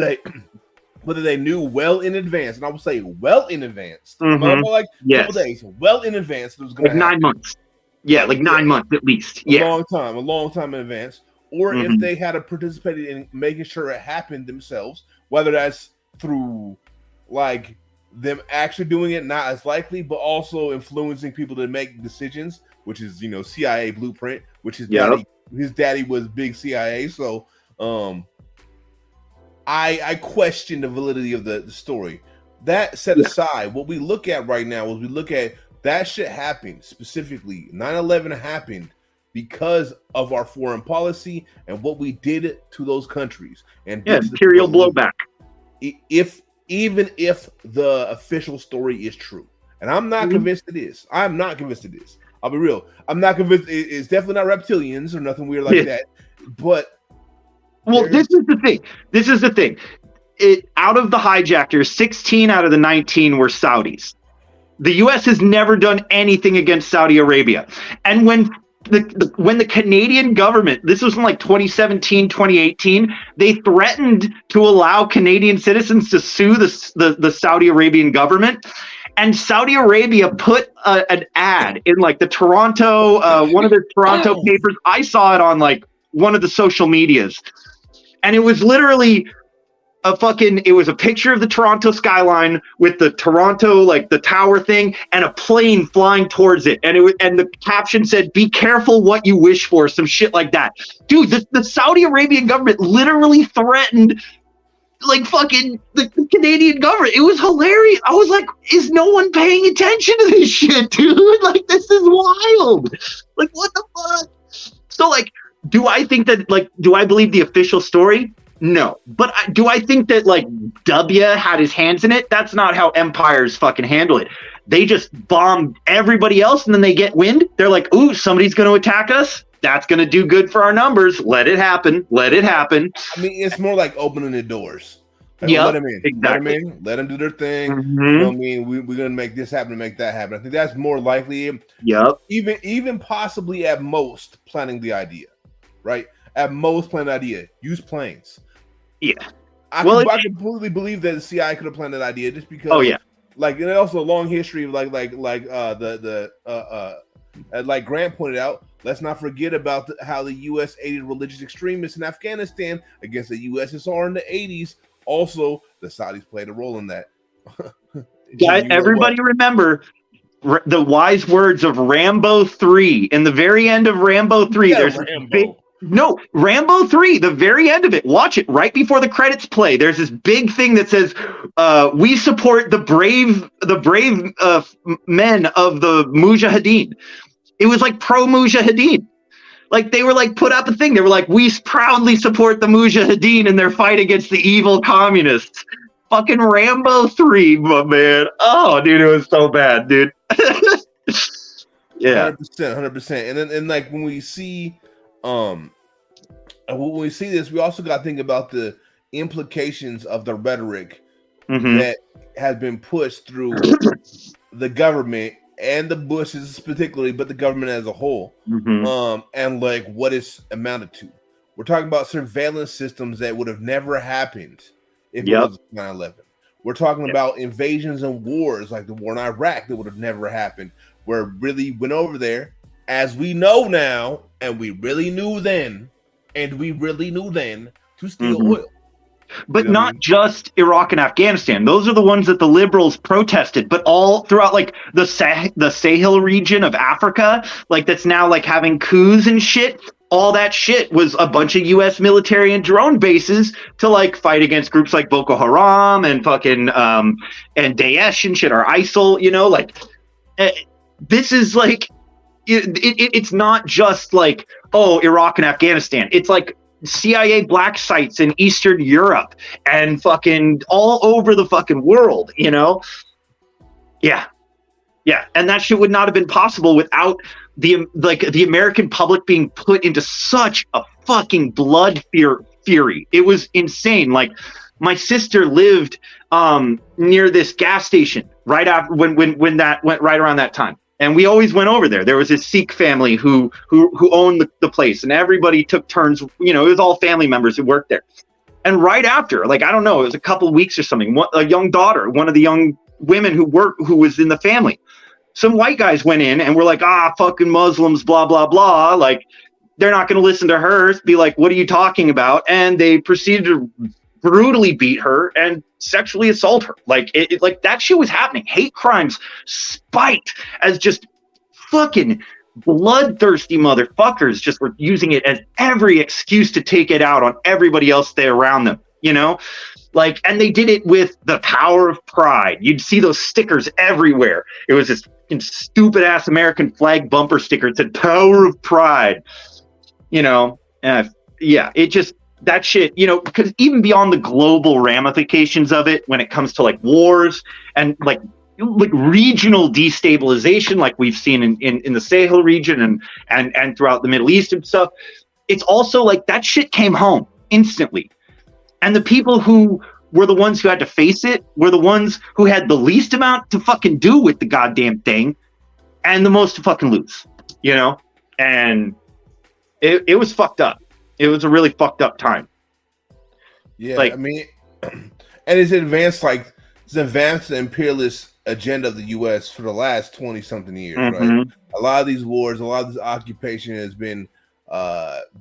they knew well in advance, and I would say well in advance, like a couple days, well in advance, it was going to like 9 months. Yeah, like 9 months at least. A long time in advance. Or if they had participated in making sure it happened themselves, whether that's through like them actually doing it not as likely, but also influencing people to make decisions, which is CIA blueprint, which his daddy was big CIA. So I question the validity of the story. That set aside, what we look at right now is we look at that shit happened specifically. 9/11 happened because of our foreign policy and what we did to those countries. And imperial blowback. Even if the official story is true, and I'm not convinced it is. I'm not convinced it is. I'll be real. I'm not convinced. It's definitely not reptilians or nothing weird like that. But this is the thing. This is the thing. Out of the hijackers, 16 out of the 19 were Saudis. The U.S. has never done anything against Saudi Arabia, and when the Canadian government, this was in like 2017, 2018, they threatened to allow Canadian citizens to sue the Saudi Arabian government. And Saudi Arabia put an ad in like the Toronto, one of the Toronto papers. I saw it on like one of the social medias. And it was literally it was a picture of the Toronto skyline with the Toronto, like the tower thing, and a plane flying towards it. And and the caption said, "Be careful what you wish for," some shit like that. Dude, the Saudi Arabian government literally threatened like fucking the Canadian government. It was hilarious. I was like, is no one paying attention to this shit, dude? Like, this is wild. Like, what the fuck? So like, do I believe the official story? No. But do I think that like W had his hands in it? That's not how empires fucking handle it. They just bomb everybody else and then they get wind. They're like, ooh, somebody's going to attack us. That's going to do good for our numbers. Let it happen. Let it happen. I mean, it's more like opening the doors. Like, yeah, let them in. exactly. Let them do their thing. Mm-hmm. You know what I mean? We're going to make this happen and make that happen. I think that's more likely. Yep. Even possibly at most planning the idea, right? At most planning the idea. Use planes. Yeah. I completely believe that the CIA could have planned that idea just because. Oh yeah. Like, and also a long history of like Grant pointed out. Let's not forget about how the U.S. aided religious extremists in Afghanistan against the USSR in the 80s. Also, the Saudis played a role in that. Everybody remember the wise words of Rambo 3. In the very end of Rambo 3, there's Rambo 3, the very end of it. Watch it right before the credits play. There's this big thing that says, "We support the brave men of the Mujahideen." It was like pro Mujahideen. Like they were like put up a thing. They were like, "We proudly support the Mujahideen in their fight against the evil communists." Fucking Rambo 3, my man. Oh, dude, it was so bad, dude. Yeah, 100%. And like when we see this, we also got to think about the implications of the rhetoric that has been pushed through the government and the Bushes particularly, but the government as a whole, and like what it's amounted to. We're talking about surveillance systems that would have never happened if it was 9/11. We're talking about invasions and wars like the war in Iraq that would have never happened, where it really went over there, as we know now, and we really knew then, to steal oil. But not just Iraq and Afghanistan. Those are the ones that the liberals protested, but all throughout like the Sahel region of Africa, like that's now like having coups and shit. All that shit was a bunch of U.S. military and drone bases to like fight against groups like Boko Haram and fucking and Daesh and shit, or ISIL. You know, like this is like it's not just like Iraq and Afghanistan. It's like CIA black sites in Eastern Europe and fucking all over the fucking world, you know? Yeah. And that shit would not have been possible without the American public being put into such a fucking blood fury. It was insane. Like my sister lived near this gas station right after when that went right around that time. And we always went over there. There was this Sikh family who owned the place, and everybody took turns. You know, it was all family members who worked there. And right after, like, I don't know, it was a couple of weeks or something. A young daughter, one of the young women who was in the family, some white guys went in and were like, fucking Muslims, blah, blah, blah. Like, they're not going to listen to her. Be like, what are you talking about? And they proceeded to brutally beat her and sexually assault her. Like like that shit was happening. Hate crimes spiked as just fucking bloodthirsty motherfuckers just were using it as every excuse to take it out on everybody else there around them, you know? Like, and they did it with the power of pride. You'd see those stickers everywhere. It was this stupid ass American flag bumper sticker. It said power of pride, you know? Yeah, it just, that shit, you know, because even beyond the global ramifications of it, when it comes to like wars and like regional destabilization, like we've seen in the Sahel region and throughout the Middle East and stuff, it's also like that shit came home instantly. And the people who were the ones who had to face it were the ones who had the least amount to fucking do with the goddamn thing and the most to fucking lose, you know? And it was fucked up. It was a really fucked up time. Yeah, like, I mean, and it's advanced the imperialist agenda of the U.S. for the last 20-something years, right? A lot of these wars, a lot of this occupation has been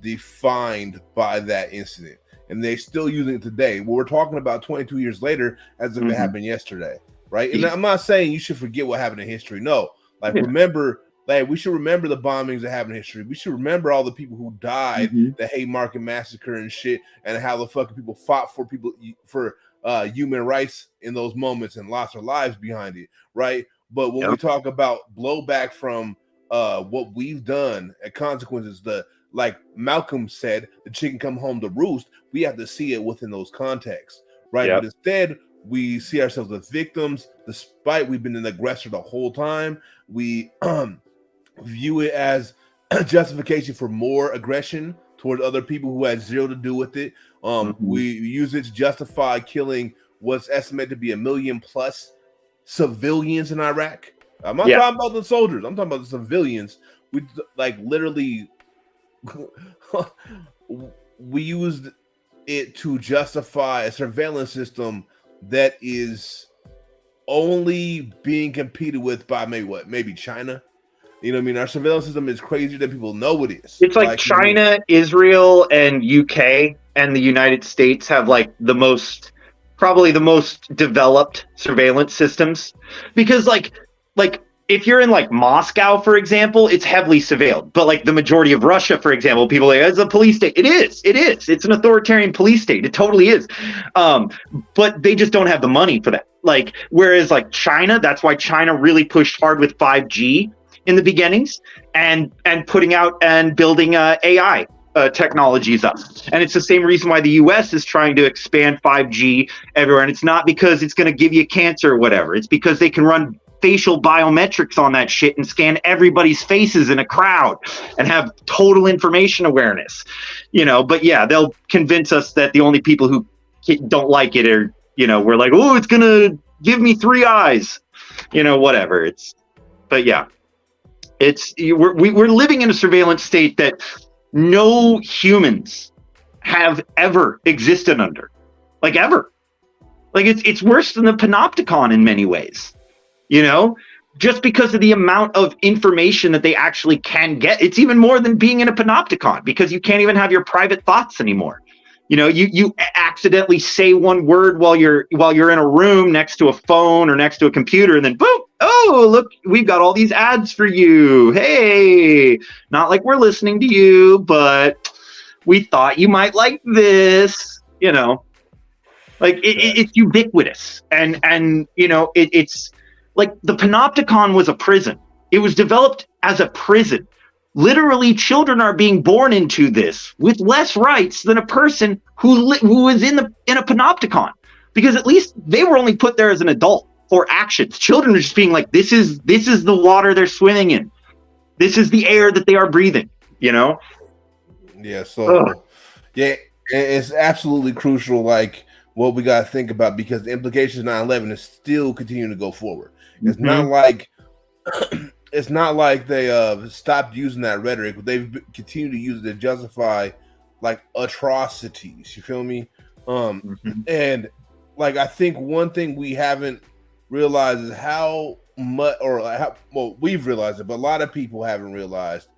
defined by that incident, and they're still using it today. What we're talking about 22 years later as if it happened yesterday, right? And I'm not saying you should forget what happened in history. No, like remember, like we should remember the bombings that happened in history. We should remember all the people who died, the Haymarket massacre and shit, and how the fucking people fought for human rights in those moments and lost their lives behind it, right? But when we talk about blowback from what we've done and consequences, like Malcolm said, the chicken come home to roost, we have to see it within those contexts, right? But instead, we see ourselves as victims, despite we've been an aggressor the whole time. We view it as a justification for more aggression towards other people who had zero to do with it. We use it to justify killing what's estimated to be 1 million plus civilians in Iraq. I'm not talking about the soldiers. I'm talking about the civilians. We like literally we used it to justify a surveillance system that is only being competed with by maybe China. You know what I mean? Our surveillance system is crazier than people know it is. It's like China, Israel, and UK and the United States have like probably the most developed surveillance systems, because like if you're in like Moscow, for example, it's heavily surveilled. But like the majority of Russia, for example, people are like, it's a police state. It is. It's an authoritarian police state. It totally is. But they just don't have the money for that. Like, whereas like China, that's why China really pushed hard with 5G in the beginnings and putting out and building AI technologies up. And it's the same reason why the US is trying to expand 5G everywhere. And it's not because it's going to give you cancer or whatever. It's because they can run facial biometrics on that shit and scan everybody's faces in a crowd and have total information awareness, you know. But yeah, they'll convince us that the only people who don't like it are, you know, we're like, oh, it's going to give me 3 eyes, you know, whatever. But yeah. We're living in a surveillance state that no humans have ever existed under, like ever. Like it's worse than the panopticon in many ways, you know, just because of the amount of information that they actually can get. It's even more than being in a panopticon, because you can't even have your private thoughts anymore. You know, you accidentally say one word while you're in a room next to a phone or next to a computer, and then boom, oh, look, we've got all these ads for you. Hey, not like we're listening to you, but we thought you might like this, you know. Like it's ubiquitous. And you know, it's like the panopticon was a prison. It was developed as a prison. Literally, children are being born into this with less rights than a person who is in a panopticon, because at least they were only put there as an adult for actions. Children are just being like, this is the water they're swimming in. This is the air that they are breathing, you know? Yeah. So yeah, it's absolutely crucial. Like what we got to think about, because the implications of 9/11 is still continuing to go forward. It's not like it's not like they stopped using that rhetoric, but they've continued to use it to justify like atrocities. You feel me? And like I think one thing we haven't realized is how much, well, we've realized it, but a lot of people haven't realized,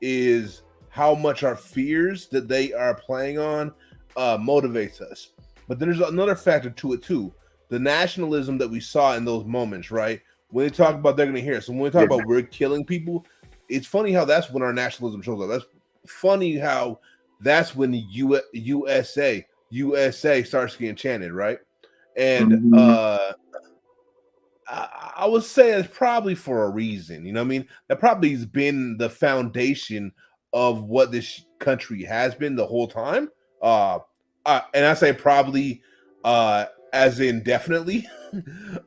is how much our fears that they are playing on motivates us. But there's another factor to it too. The nationalism that we saw in those moments, right? When they talk about they're going to hear us, and when we talk about we're killing people, it's funny how that's when our nationalism shows up. That's funny how that's when the USA starts getting chanted, right? And I would say it's probably for a reason. You know what I mean? That probably has been the foundation of what this country has been the whole time. And I say probably as in definitely.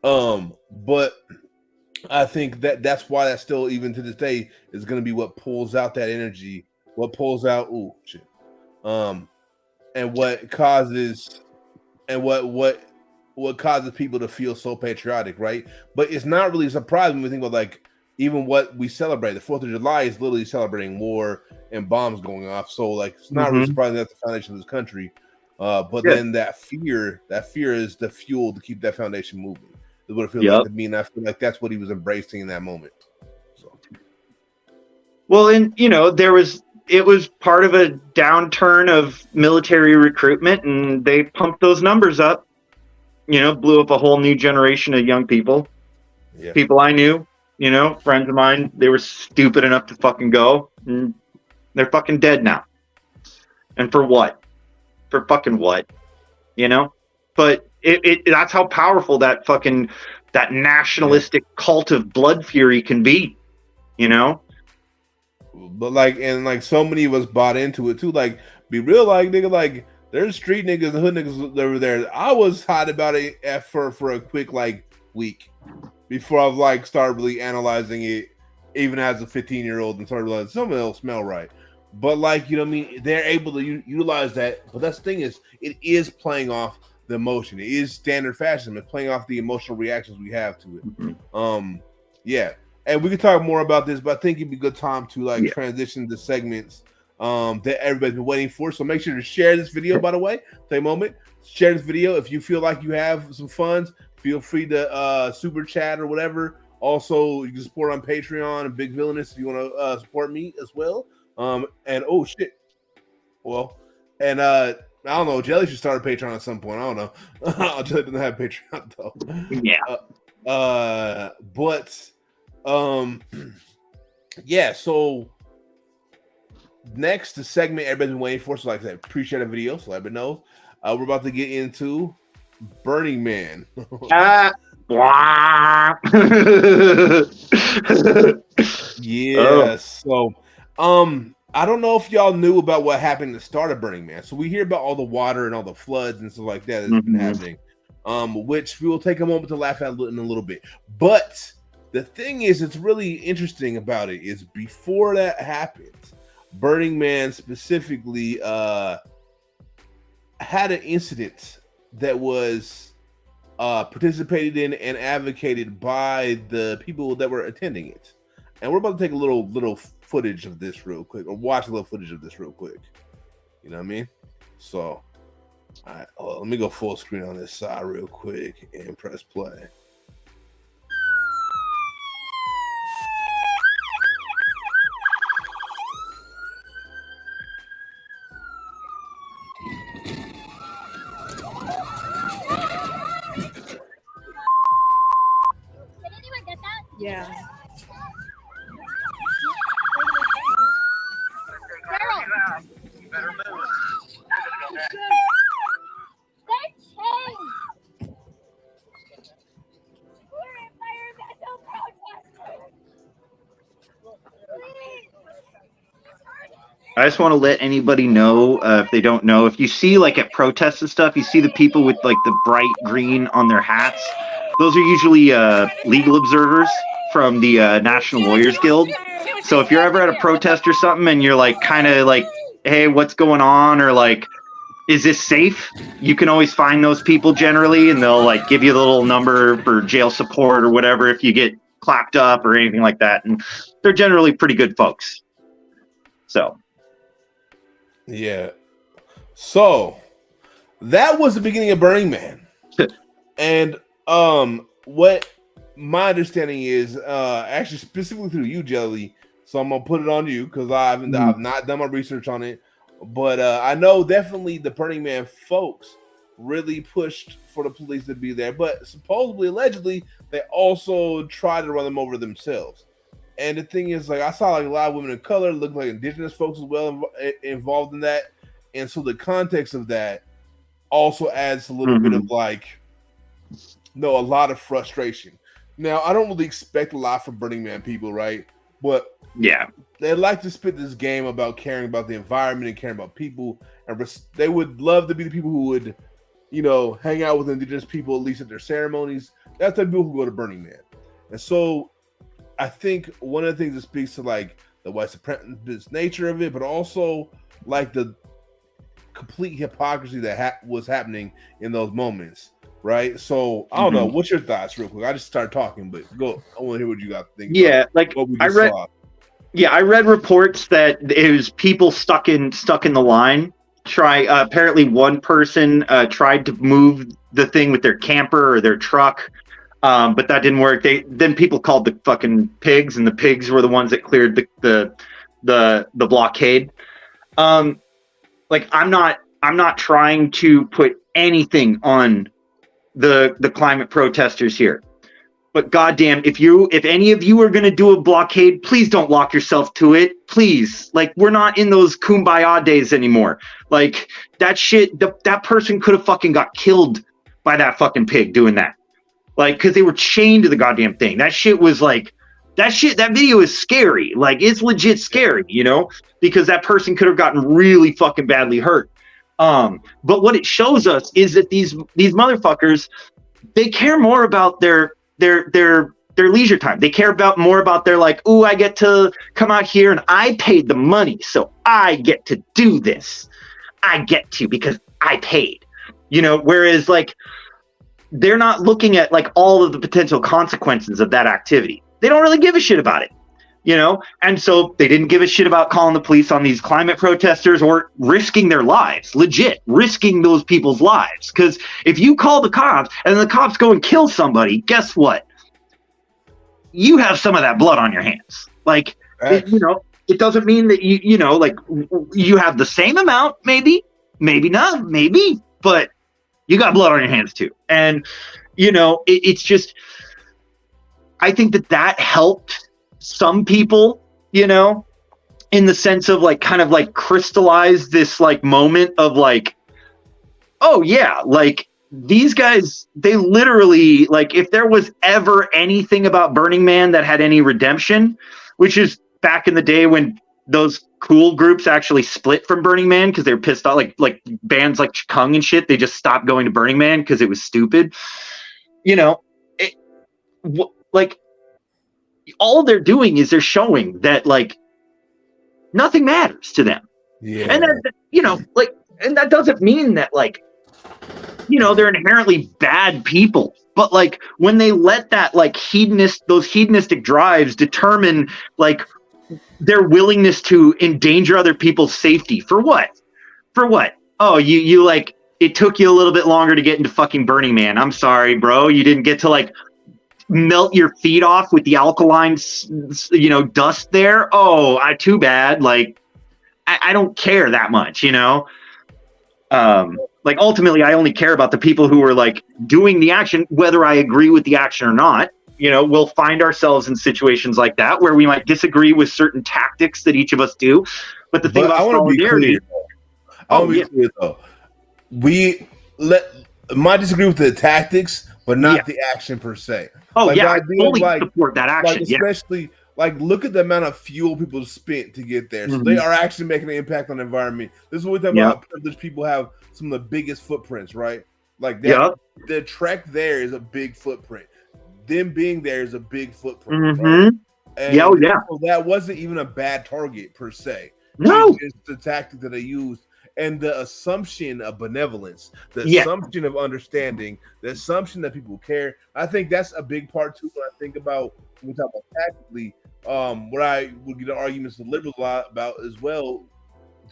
But I think that's why that still, even to this day, is going to be what pulls out that energy, what pulls out, and what causes, and what causes people to feel so patriotic, right? But it's not really surprising when we think about like even what we celebrate. The 4th of July is literally celebrating war and bombs going off. So like it's not really surprising that's the foundation of this country. But then that fear is the fuel to keep that foundation moving. Is what it feels like to me, and I feel like that's what he was embracing in that moment. So. Well, and it was part of a downturn of military recruitment, and they pumped those numbers up. Blew up a whole new generation of young people. Yeah. People I knew, friends of mine, they were stupid enough to fucking go, and they're fucking dead now. And for what? For fucking what? But that's how powerful that nationalistic cult of blood fury can be, But like so many of us bought into it too. Like, be real, like nigga, like there's street niggas and hood niggas over there. I was hot about it for a quick like week before I like started really analyzing it, even as a 15-year-old, and started realizing some of it don't smell right. But like, you know what I mean? They're able to utilize that. But that's the thing is, it is playing off the emotion. It is standard fashion. It's playing off the emotional reactions we have to it. Yeah. And we can talk more about this, but I think it'd be a good time to transition to segments that everybody's been waiting for. So make sure to share this video, by the way. Take a moment. Share this video. If you feel like you have some funds, feel free to super chat or whatever. Also, you can support on Patreon and Big Villainous if you want to support me as well. And oh shit. Well, and I don't know, Jelly should start a Patreon at some point. I don't know. Jelly doesn't have Patreon though. Yeah. But yeah, so next the segment everybody's been waiting for. So like I said, appreciate the video, so everybody knows. We're about to get into Burning Man. Yeah. So I don't know if y'all knew about what happened at the start of Burning Man. So we hear about all the water and all the floods and stuff like that that's been happening. Which we will take a moment to laugh at in a little bit. But the thing is, it's really interesting about it is before that happened, Burning Man specifically had an incident that was participated in and advocated by the people that were attending it. And we're about to take a little footage of this real quick, or watch a little footage of this real quick. You know what I mean? So, all right, let me go full screen on this side real quick and press play. Did anyone get that? Yeah. I just want to let anybody know, if they don't know, if you see like at protests and stuff, you see the people with like the bright green on their hats. Those are usually legal observers from the National Lawyers Guild. So if you're ever at a protest or something and you're like kind of like, hey, what's going on? Or like, is this safe? You can always find those people generally, and they'll like give you the little number for jail support or whatever if you get clapped up or anything like that. And they're generally pretty good folks. So. Yeah. So that was the beginning of Burning Man. And what my understanding is, actually specifically through you, Jelly, so I'm gonna put it on you because I've not done my research on it. But I know definitely the Burning Man folks really pushed for the police to be there, but supposedly, allegedly, they also tried to run them over themselves. And the thing is, like, I saw like a lot of women of color, look like indigenous folks as well involved in that, and so the context of that also adds a little bit of like, a lot of frustration. Now, I don't really expect a lot from Burning Man people, right? But yeah, they like to spit this game about caring about the environment and caring about people, and they would love to be the people who would, hang out with indigenous people at least at their ceremonies. That's the people who go to Burning Man, and so I think one of the things that speaks to like the white supremacist nature of it, but also like the complete hypocrisy that was happening in those moments, right? So I don't know. What's your thoughts, real quick? I just started talking, but go. I want to hear what you got to think. Yeah, like I read. Saw. Yeah, I read reports that it was people stuck in the line. Apparently, one person tried to move the thing with their camper or their truck. But that didn't work. Then people called the fucking pigs, and the pigs were the ones that cleared the blockade. Like I'm not trying to put anything on the climate protesters here, but goddamn, if any of you are gonna do a blockade, please don't lock yourself to it. Please, like we're not in those kumbaya days anymore. Like that shit, that person could have fucking got killed by that fucking pig doing that. Like, because they were chained to the goddamn thing. That shit was like, that video is scary. Like, it's legit scary, because that person could have gotten really fucking badly hurt. But what it shows us is that these motherfuckers, they care more about their leisure time. They care more about their like, ooh, I get to come out here and I paid the money, so I get to do this. I get to because I paid. Whereas like, they're not looking at like all of the potential consequences of that activity. They don't really give a shit about it, and so they didn't give a shit about calling the police on these climate protesters or risking their lives, legit risking those people's lives. Because if you call the cops and the cops go and kill somebody, guess what? You have some of that blood on your hands. Like, it doesn't mean that you have the same amount, maybe not, but you got blood on your hands too. And, it's just, I think that helped some people, in the sense of like, kind of like crystallize this like moment of like, oh yeah, like these guys, they literally, like if there was ever anything about Burning Man that had any redemption, which is back in the day when those cool groups actually split from Burning Man because they were pissed off, like bands like Chikung and shit. They just stopped going to Burning Man because it was stupid. Like all they're doing is they're showing that like nothing matters to them. Yeah. And that, and that doesn't mean that like, they're inherently bad people. But like when they let that like those hedonistic drives determine like their willingness to endanger other people's safety for what? Oh, you like, it took you a little bit longer to get into fucking Burning Man. I'm sorry, bro. You didn't get to like melt your feet off with the alkaline, dust there. Oh, too bad. Like, I don't care that much, like ultimately I only care about the people who are like doing the action, whether I agree with the action or not. We'll find ourselves in situations like that where we might disagree with certain tactics that each of us do. But the thing about solidarity, I want to be clear though. We might disagree with the tactics, but not the action per se. Oh like, yeah, I fully support that action. Like, especially like look at the amount of fuel people spent to get there. So they are actually making an impact on the environment. This is what we talk about. How privileged people have some of the biggest footprints, right? Like that, the trek there is a big footprint. Them being there is a big footprint. Right? And so that wasn't even a bad target per se. No, it's the tactic that they used. And the assumption of benevolence, the assumption of understanding, the assumption that people care. I think that's a big part too. When I think about when we talk about tactically, what I would get arguments with liberals a lot about as well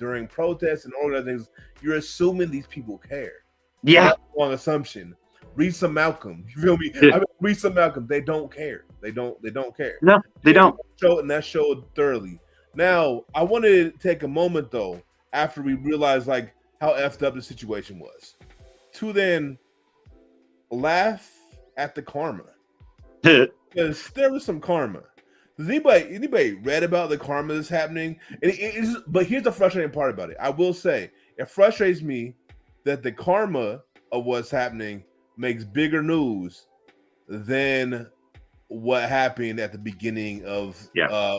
during protests and all other things. You're assuming these people care. Yeah, that's a wrong assumption. Read some Malcolm. You feel me? I mean, read some Malcolm. They don't care. They don't care. No, they don't. And that showed thoroughly. Now, I wanted to take a moment though, after we realized like how effed up the situation was, to then laugh at the karma. Because there was some karma. Does anybody read about the karma that's happening? But here's the frustrating part about it. I will say it frustrates me that the karma of what's happening makes bigger news than what happened at the beginning of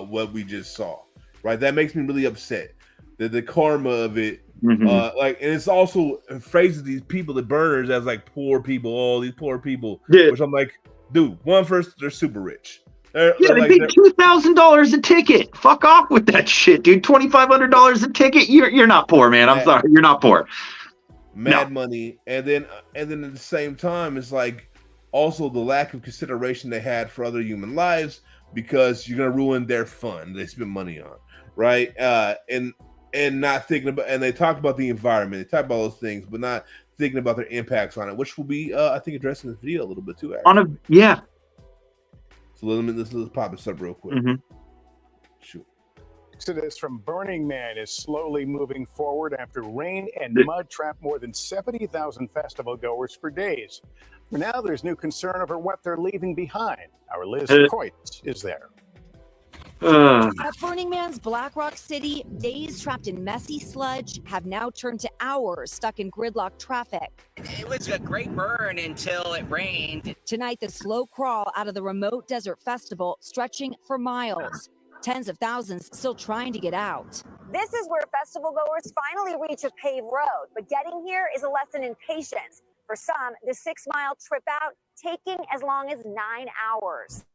what we just saw. Right? That makes me really upset. That the karma of it, and it's also phrases these people, the burners, as like poor people. All these poor people, which I'm like, dude. First, they're super rich. They pay $2,000 a ticket. Fuck off with that shit, dude. $2,500 a ticket. You're not poor, man. I'm sorry, you're not poor. Mad money, and then at the same time, it's like also the lack of consideration they had for other human lives because you're gonna ruin their fun they spend money on, right? And not thinking about, and they talk about the environment, they talk about those things, but not thinking about their impacts on it, which will be, I think, addressed in this video a little bit too. Actually. So let's pop this up real quick. Shoot. Exodus from Burning Man is slowly moving forward after rain and mud trapped more than 70,000 festival goers for days. For now, there's new concern over what they're leaving behind. Our Liz Coit is there. At Burning Man's Black Rock City, days trapped in messy sludge have now turned to hours stuck in gridlock traffic. It was a great burn until it rained. Tonight, the slow crawl out of the remote desert festival stretching for miles. Tens of thousands still trying to get out. This is where festival goers finally reach a paved road, but getting here is a lesson in patience. For some, the 6-mile trip out taking as long as 9 hours.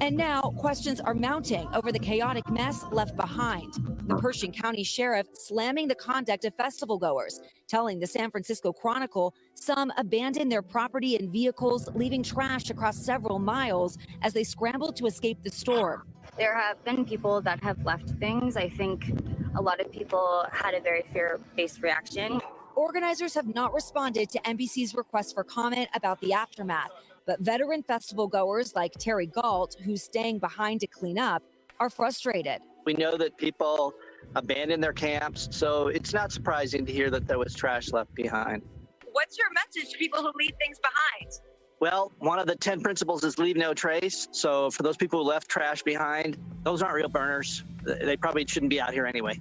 And now questions are mounting over the chaotic mess left behind. The Pershing County Sheriff slamming the conduct of festival goers, telling the San Francisco Chronicle some abandoned their property and vehicles, leaving trash across several miles as they scrambled to escape the storm. There have been people that have left things. I think a lot of people had a very fear-based reaction. Organizers have not responded to NBC's request for comment about the aftermath. But veteran festival goers like Terry Galt, who's staying behind to clean up, are frustrated. We know that people abandon their camps, so it's not surprising to hear that there was trash left behind. What's your message to people who leave things behind? Well, one of the 10 principles is leave no trace. So for those people who left trash behind, those aren't real burners. They probably shouldn't be out here anyway.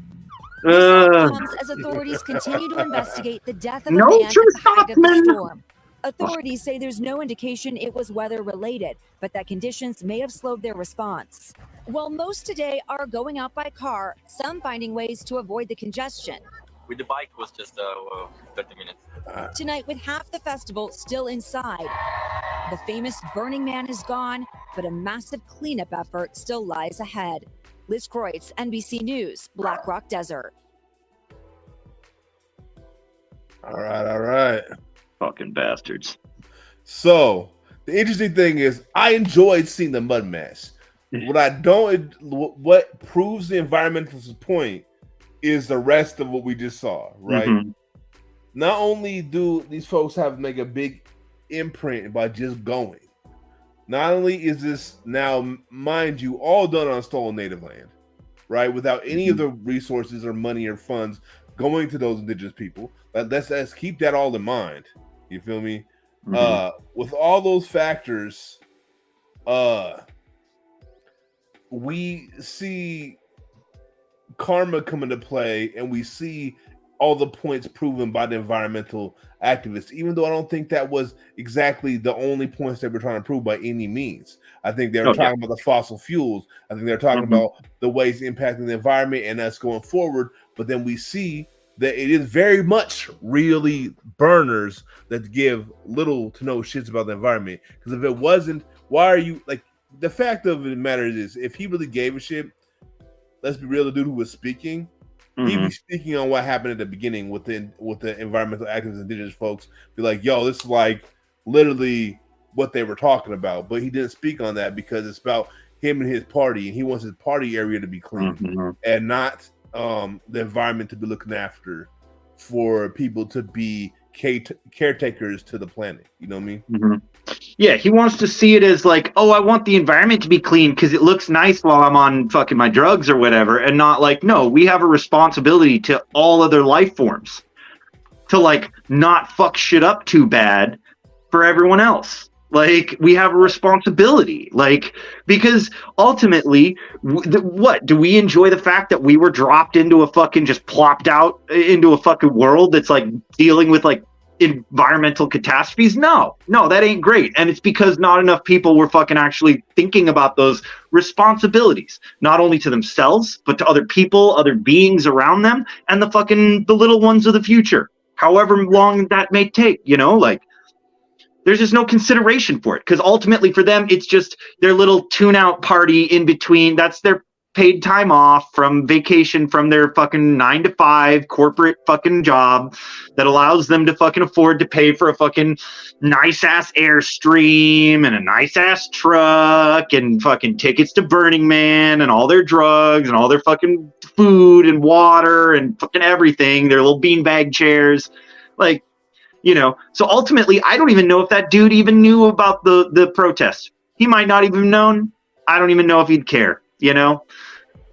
Comes as authorities continue to investigate the death of a man at the height of the storm. Authorities say there's no indication it was weather related, but that conditions may have slowed their response. While most today are going out by car, some finding ways to avoid the congestion. With the bike was just 30 minutes. Tonight, with half the festival still inside, the famous Burning Man is gone, but a massive cleanup effort still lies ahead. Liz Kreutz, NBC News, Black Rock Desert. All right. Fucking bastards. So the interesting thing is, I enjoyed seeing the mud mess. What proves the environmentalist point is the rest of what we just saw, right? Not only do these folks have to make a big imprint by just going, not only is this now, mind you, all done on stolen native land, right? Without any of the resources or money or funds going to those indigenous people. Let's keep that all in mind. You feel me? With all those factors, we see karma come into play, and we see all the points proven by the environmental activists, even though I don't think that was exactly the only points they were trying to prove by any means. I think they were talking about the fossil fuels. I think they're talking about the ways impacting the environment and us going forward. But then we see that it is very much really burners that give little to no shits about the environment. Because if it wasn't, why are you like, the fact of the matter is, if he really gave a shit, let's be real, the dude who was speaking, he'd be speaking on what happened at the beginning with the environmental activists, indigenous folks, be like, yo, this is like literally what they were talking about. But he didn't speak on that because it's about him and his party, and he wants his party area to be clean and not the environment to be looking after for people to be caretakers to the planet. You know what I mean? Yeah, he wants to see it as like, oh, I want the environment to be clean because it looks nice while I'm on fucking my drugs or whatever, and not like, no, we have a responsibility to all other life forms to like not fuck shit up too bad for everyone else. Like, we have a responsibility, like, because ultimately, what do we enjoy the fact that we were dropped into a fucking, just plopped out into a fucking world that's like dealing with like environmental catastrophes? No, that ain't great. And it's because not enough people were fucking actually thinking about those responsibilities, not only to themselves, but to other people, other beings around them, and the little ones of the future, however long that may take, you know, like, there's just no consideration for it, because ultimately for them, it's just their little tune-out party in between. That's their paid time off from vacation from their fucking 9-to-5 corporate fucking job that allows them to fucking afford to pay for a fucking nice-ass Airstream and a nice-ass truck and fucking tickets to Burning Man and all their drugs and all their fucking food and water and fucking everything, their little beanbag chairs. Like, you know, so ultimately, I don't even know if that dude even knew about the protest. He might not even have known. I don't even know if he'd care, you know,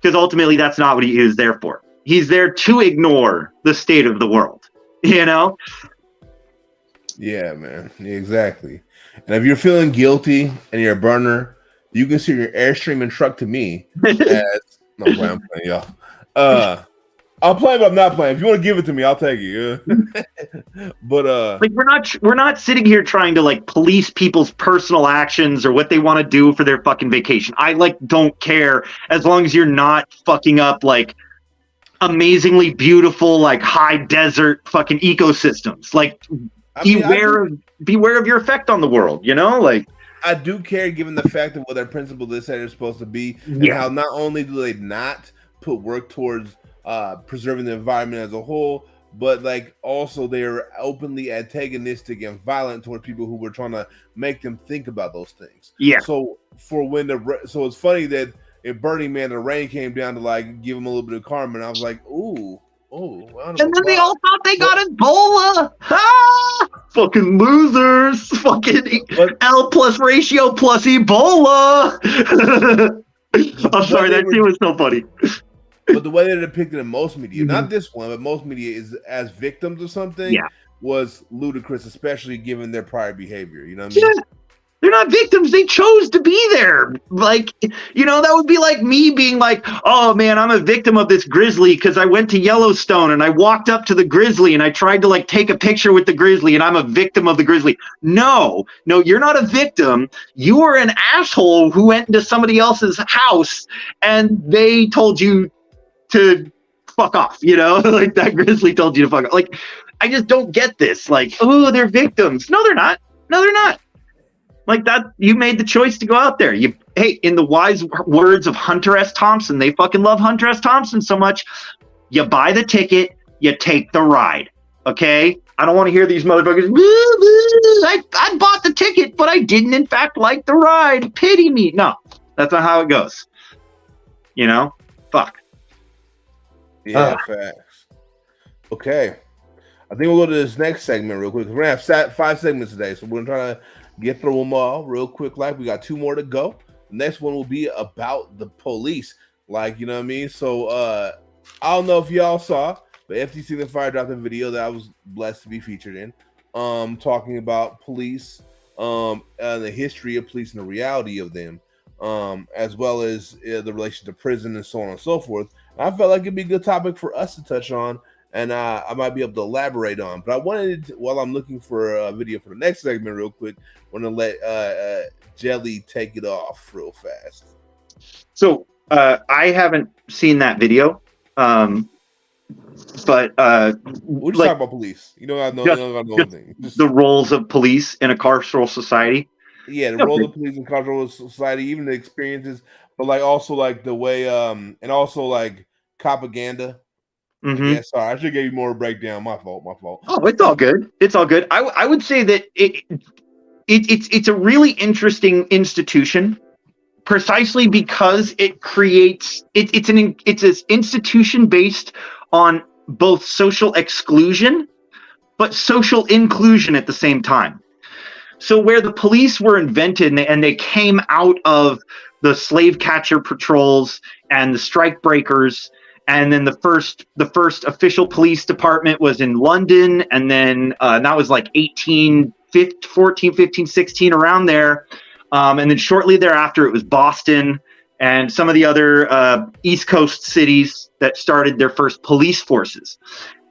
because ultimately that's not what he is there for. He's there to ignore the state of the world, you know? Yeah, man. Yeah, exactly. And if you're feeling guilty and you're a burner, you consider your Airstream and truck to me as no, I'm playing, y'all. I'll play, but I'm not playing. If you want to give it to me, I'll take it. But like, we're not sitting here trying to like police people's personal actions or what they want to do for their fucking vacation. I like don't care as long as you're not fucking up like amazingly beautiful like high desert fucking ecosystems. Like, beware of your effect on the world, you know? Like, I do care, given the fact of what their principle they said they're supposed to be, and how not only do they not put work towards preserving the environment as a whole, but like also they're openly antagonistic and violent toward people who were trying to make them think about those things. Yeah. So so it's funny that in Burning Man the rain came down to like give them a little bit of karma, and I was like, ooh. And then they all thought they got Ebola. Fucking losers. Fucking L plus ratio plus Ebola. I'm sorry, that scene was so funny. But the way they're depicted in most media, not this one, but most media is as victims of something, was ludicrous, especially given their prior behavior. You know what I mean? Yeah. They're not victims. They chose to be there. Like, you know, that would be like me being like, oh man, I'm a victim of this grizzly because I went to Yellowstone and I walked up to the grizzly and I tried to like take a picture with the grizzly and I'm a victim of the grizzly. No, you're not a victim. You are an asshole who went into somebody else's house and they told you to fuck off, you know? Like, that grizzly told you to fuck off. Like, I just don't get this. Like, oh, they're victims. No, they're not. Like, that, you made the choice to go out there. Hey, in the wise words of Hunter S. Thompson, they fucking love Hunter S. Thompson so much. You buy the ticket, you take the ride. Okay? I don't want to hear these motherfuckers. I bought the ticket, but I didn't in fact like the ride. Pity me. No, that's not how it goes. You know? Fuck. Yeah, facts. Okay. I think we'll go to this next segment real quick. We're going to have 5 segments today, so we're going to try to get through them all real quick. Like, we got 2 more to go. The next one will be about the police. Like, you know what I mean? So, I don't know if y'all saw, but FTC and Fire dropped a video that I was blessed to be featured in, talking about police, the history of police and the reality of them, as well as the relation to prison and so on and so forth. I felt like it'd be a good topic for us to touch on, and I might be able to elaborate on. But I wanted to, while I'm looking for a video for the next segment real quick, I want to let Jelly take it off real fast. So I haven't seen that video, but we're just talking about police. You know, I know anything. Just the roles of police in a carceral society. Yeah, the role of police in carceral society, even the experiences, but like also like the way, and also like propaganda. Mm-hmm. Yeah, sorry, I should give you more breakdown. My fault. Oh, it's all good. I would say that it's a really interesting institution, precisely because it creates it's an institution based on both social exclusion, but social inclusion at the same time. So where the police were invented and they came out of the slave catcher patrols and the strike breakers And then the first official police department was in London, and then that was like 14, 15, 16, around there. And then shortly thereafter, it was Boston and some of the other East Coast cities that started their first police forces.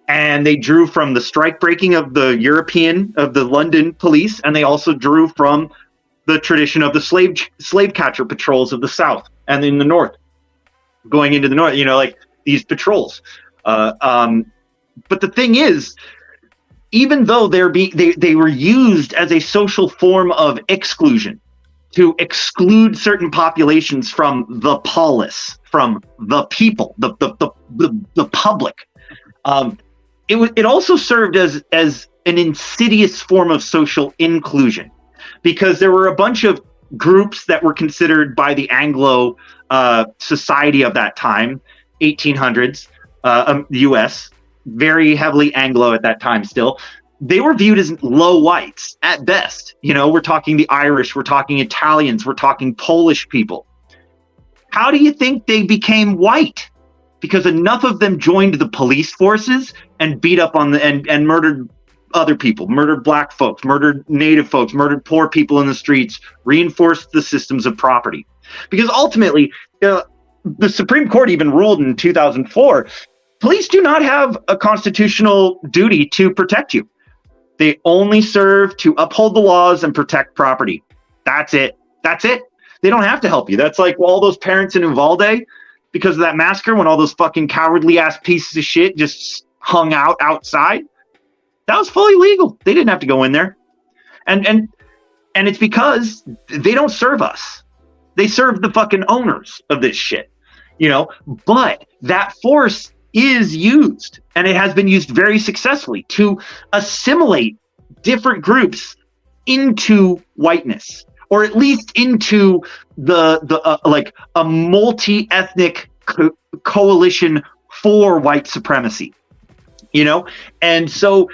And they drew from the strike breaking of the London police, and they also drew from the tradition of the slave catcher patrols of the South and in the North, going into the North, like these patrols. But the thing is, even though they were used as a social form of exclusion to exclude certain populations from the polis, from the people, the public, it also served as an insidious form of social inclusion, because there were a bunch of groups that were considered by the Anglo society of that time, 1800s, the U.S., very heavily Anglo at that time still. They were viewed as low whites at best. We're talking the Irish, we're talking Italians, we're talking Polish people. How do you think they became white? Because enough of them joined the police forces and beat up on and murdered other people, murdered black folks, murdered native folks, murdered poor people in the streets, reinforced the systems of property. Because ultimately, the Supreme Court even ruled in 2004, police do not have a constitutional duty to protect you. They only serve to uphold the laws and protect property. That's it. They don't have to help you. That's like all those parents in Uvalde, because of that massacre, when all those fucking cowardly ass pieces of shit just hung out outside. That was fully legal. They didn't have to go in there. And it's because they don't serve us. They serve the fucking owners of this shit. But that force is used, and it has been used very successfully to assimilate different groups into whiteness, or at least into like a multi-ethnic coalition for white supremacy. And so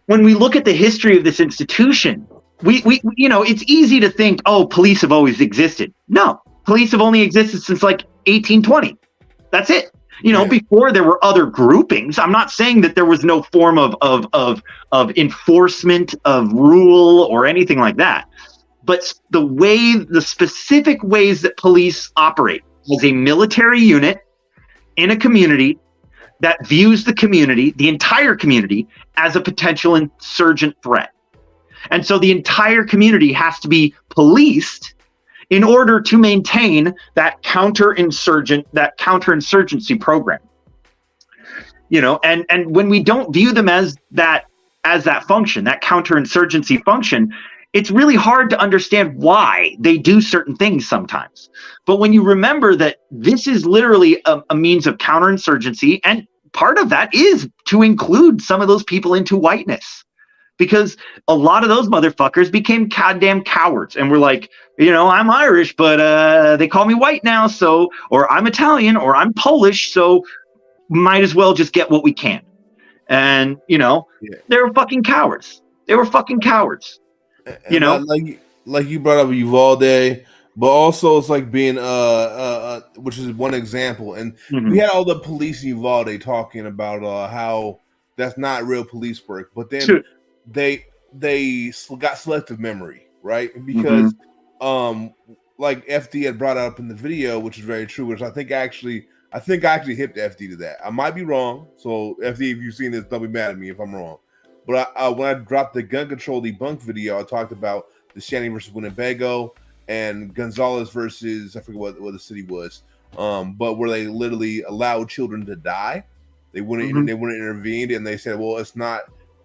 when we look at the history of this institution, we it's easy to think, oh, police have always existed. No, police have only existed since like 1820. That's it. Before there were other groupings. I'm not saying that there was no form of enforcement of rule or anything like that. But the specific ways that police operate as a military unit in a community that views the entire community, as a potential insurgent threat. And so the entire community has to be policed in order to maintain that counterinsurgency program. And when we don't view them as that function, that counterinsurgency function, it's really hard to understand why they do certain things sometimes. But when you remember that this is literally a means of counterinsurgency, and part of that is to include some of those people into whiteness, because a lot of those motherfuckers became goddamn cowards and were like, I'm Irish, but they call me white now, so, or I'm Italian, or I'm Polish, so might as well just get what we can. And they were fucking cowards. Like you brought up Uvalde, but also it's like being which is one example. And we had all the police in Uvalde talking about how that's not real police work, but then they got selective memory, right? Because like FD had brought up in the video, which is very true, which I think I actually hipped FD to that. I might be wrong, so FD, if you've seen this, don't be mad at me if I'm wrong. But when I dropped the gun control debunk video, I talked about the Shanny versus Winnebago and Gonzalez versus, I forget what the city was, but where they literally allowed children to die. They wouldn't intervene, and they said, well, it's not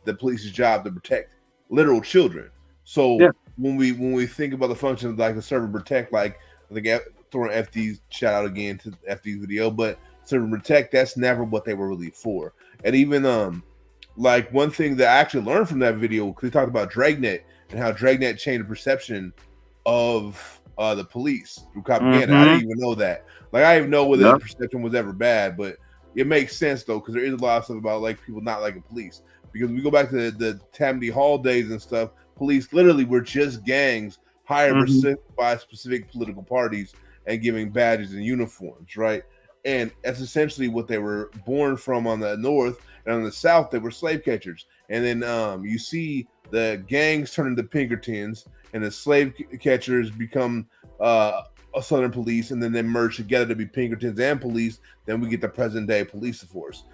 the police's job to protect literal children. So when we think about the function of like the serve and protect, like I think throwing FD's shout out again to FD's video, but serve and protect, that's never what they were really for. And even like one thing that I actually learned from that video, because we talked about Dragnet and how Dragnet changed the perception of the police through propaganda. I didn't even know that. Like I didn't know whether the perception was ever bad, but it makes sense though, because there is a lot of stuff about like people not liking police. Because we go back to the Tammany Hall days and stuff, police literally were just gangs hired by specific political parties and giving badges and uniforms, right? and that's essentially what they were born from on the north, and on the south they were slave catchers. And then you see the gangs turn into Pinkertons, and the slave catchers become a Southern police, and then they merge together to be Pinkertons and police. Then we get the present day police force,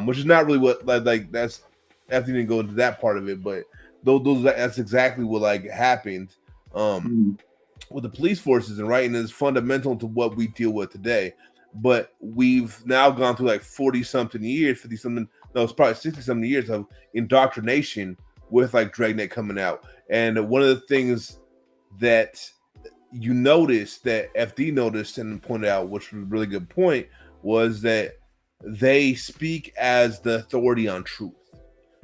which is not really what like that's. After didn't go into that part of it, but that's exactly what like happened with the police forces, and right, and it's fundamental to what we deal with today. But we've now gone through like 40-something years, 50-something, no, it's probably 60-something years of indoctrination with like Dragnet coming out. And one of the things that you noticed, that FD noticed and pointed out, which was a really good point, was that they speak as the authority on truth.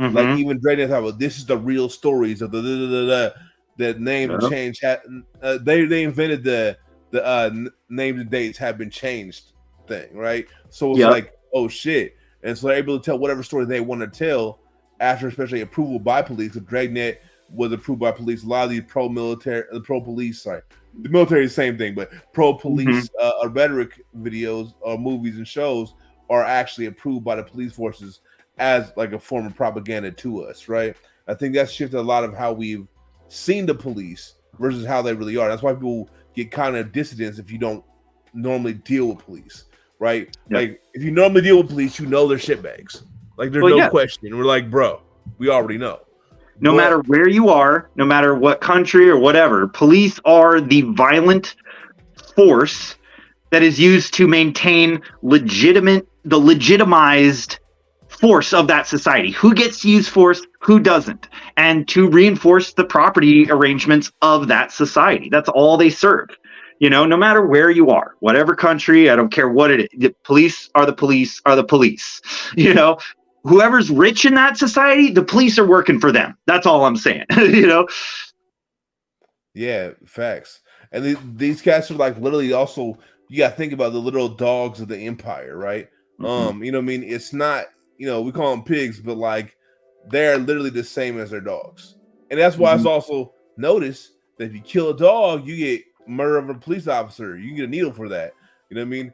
Like even Dragnet thought, well, this is the real stories of the name change. They invented the names and dates have been changed thing, right? So it's like, oh shit. And so they're able to tell whatever story they want to tell after especially approval by police. If Dragnet was approved by police, a lot of these pro-police, the military is the same thing, but pro-police rhetoric videos or movies and shows are actually approved by the police forces as like a form of propaganda to us, right? I think that's shifted a lot of how we've seen the police versus how they really are. That's why people get kind of dissidents if you don't normally deal with police, right? Like if you normally deal with police, you know they're shitbags. Like there's no question. We're like, bro, we already know. No matter where you are, no matter what country or whatever, police are the violent force that is used to maintain the legitimized force of that society. Who gets to use force, who doesn't, and to reinforce the property arrangements of that society. That's all they serve. You know, no matter where you are, whatever country, I don't care what it is, the police are the police are the police. You know, whoever's rich in that society, the police are working for them. That's all I'm saying. You know? Yeah, facts. And these cats are like literally also, you got to think about the little dogs of the empire, right? You know what I mean? It's not, you know, we call them pigs, but like they're literally the same as their dogs. And that's why it's also noticed that if you kill a dog, you get murder of a police officer. You can get a needle for that. You know what I mean?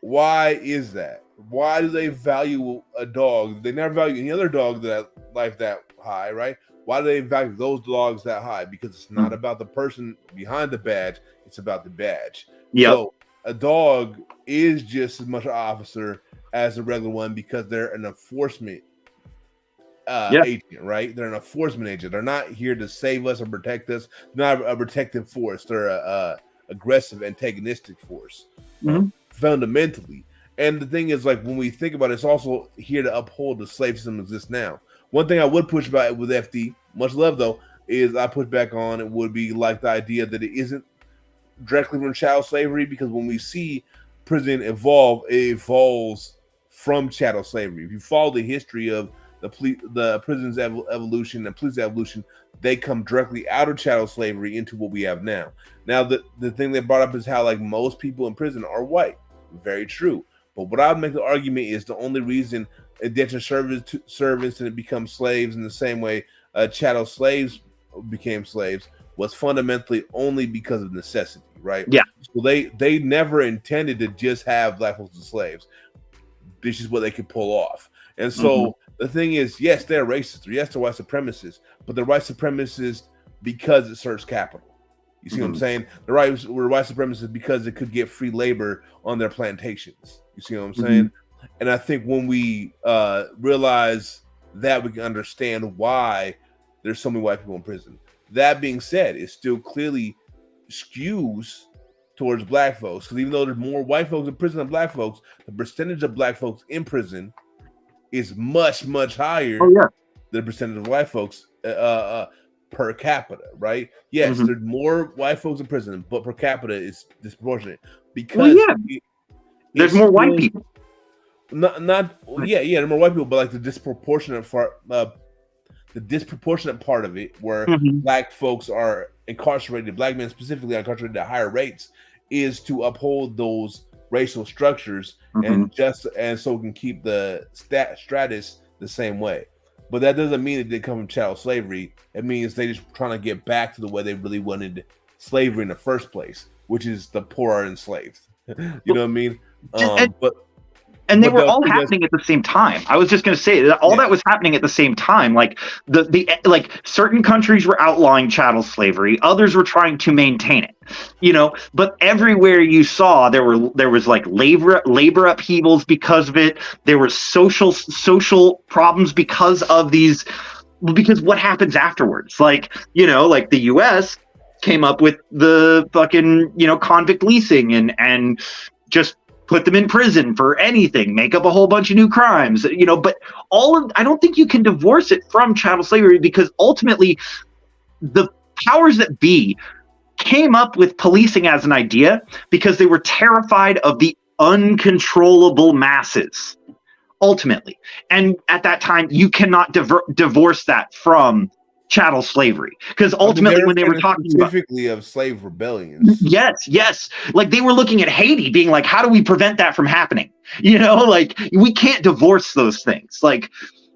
Why is that? Why do they value a dog? They never value any other dog that life that high, right? Why do they value those dogs that high? Because it's not about the person behind the badge, it's about the badge. So a dog is just as much an officer as a regular one because they're an enforcement agent, right? They're an enforcement agent. They're not here to save us or protect us. They're not a protective force. They're a aggressive, antagonistic force, fundamentally. And the thing is, like, when we think about it, it's also here to uphold the slave system that exists now. One thing I would push back with FD, much love though, is I push back on it would be like the idea that it isn't directly from child slavery, because when we see prison evolve, it evolves from chattel slavery. If you follow the history of the prison's evolution and police evolution, they come directly out of chattel slavery into what we have now. Now, the thing they brought up is how like most people in prison are white. Very true. But what I would make the argument is the only reason indentured servants didn't become slaves in the same way chattel slaves became slaves was fundamentally only because of necessity, right? Yeah. So they never intended to just have black folks as slaves. This is what they could pull off. And so the thing is, yes, they're racist, or yes, they're white supremacists, but they're white supremacists because it serves capital. You see what I'm saying? We're white supremacists because it could get free labor on their plantations. You see what I'm saying? And I think when we realize that, we can understand why there's so many white people in prison. That being said, it still clearly skews towards black folks, because even though there's more white folks in prison than black folks, the percentage of black folks in prison is much, much higher than the percentage of white folks per capita, right? Yes, there's more white folks in prison, but per capita is disproportionate because there's more white people. There are more white people, but like the disproportionate part of it, where black folks are incarcerated, black men specifically are incarcerated at higher rates, is to uphold those racial structures and so we can keep the stratus the same way. But that doesn't mean it didn't come from chattel slavery. It means they just trying to get back to the way they really wanted slavery in the first place, which is the poor are enslaved. You know what I mean? And they But were they'll all think that's- happening at the same time. I was just going to say that all that was happening at the same time. Like like certain countries were outlawing chattel slavery, others were trying to maintain it. You know, but everywhere you saw there was like labor upheavals because of it. There were social problems because what happens afterwards. Like, you know, like the US came up with the fucking, you know, convict leasing and just put them in prison for anything, make up a whole bunch of new crimes, you know, but I don't think you can divorce it from chattel slavery, because ultimately the powers that be came up with policing as an idea because they were terrified of the uncontrollable masses, ultimately. And at that time, you cannot divorce that from chattel slavery, because ultimately when they were talking specifically of slave rebellions, yes, like they were looking at Haiti being like, how do we prevent that from happening? You know, like we can't divorce those things. Like,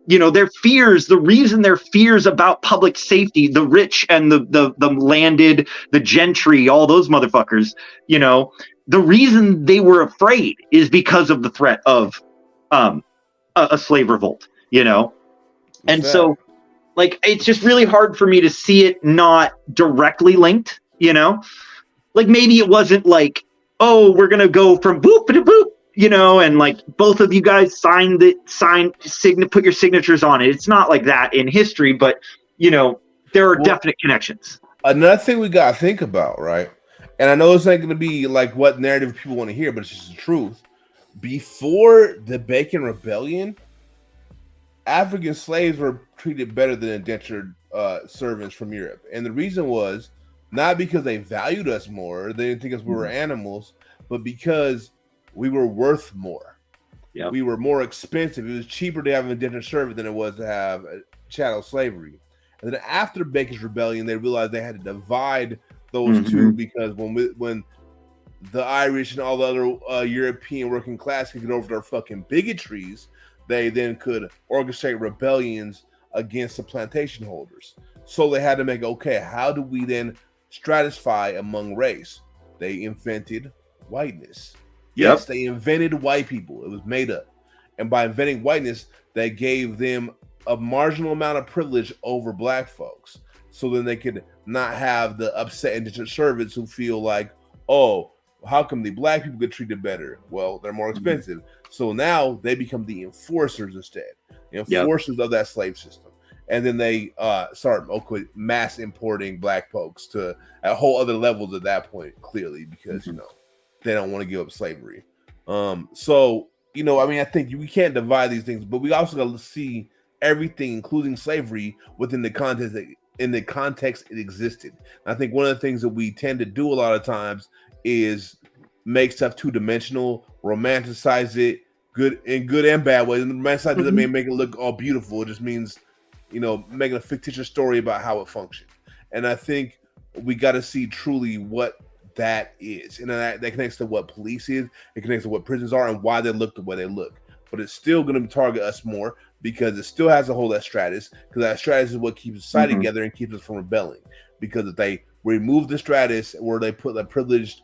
you know, the reason their fears about public safety, the rich and the landed, the gentry, all those motherfuckers, you know, the reason they were afraid is because of the threat of a slave revolt, you know. And so like, it's just really hard for me to see it not directly linked, you know? Like, maybe it wasn't like, oh, we're going to go from boop to boop, you know, and like both of you guys put your signatures on it. It's not like that in history, but, you know, there are definite connections. Another thing we got to think about, right? And I know it's not going to be like what narrative people want to hear, but it's just the truth. Before the Bacon Rebellion, African slaves were treated better than indentured servants from Europe. And the reason was not because they valued us more, they didn't think us we were animals, but because we were worth more. Yep. We were more expensive. It was cheaper to have an indentured servant than it was to have chattel slavery. And then after Bacon's Rebellion, they realized they had to divide those two, because when the Irish and all the other European working class could get over their fucking bigotries, they then could orchestrate rebellions against the plantation holders. So they had to make, okay, how do we then stratify among race? They invented whiteness. Yes, they invented white people. It was made up. And by inventing whiteness, they gave them a marginal amount of privilege over black folks. So then they could not have the upset indigent servants who feel like, oh, how come the black people get treated better? Well, they're more expensive. So now they become the enforcers instead, enforcers of that slave system. And then they start mass importing black folks to at whole other levels at that point, clearly, because, you know, they don't want to give up slavery. So, you know, I mean, I think we can't divide these things, but we also got to see everything, including slavery, within the context it existed. And I think one of the things that we tend to do a lot of times is make stuff two-dimensional, romanticize it, good and bad ways. And romanticize doesn't mean make it look all beautiful. It just means, you know, making a fictitious story about how it functioned. And I think we got to see truly what that is. And that connects to what police is, it connects to what prisons are and why they look the way they look. But it's still going to target us more because it still has a whole that stratus, because that stratus is what keeps society together and keeps us from rebelling. Because if they remove the stratus where they put the privileged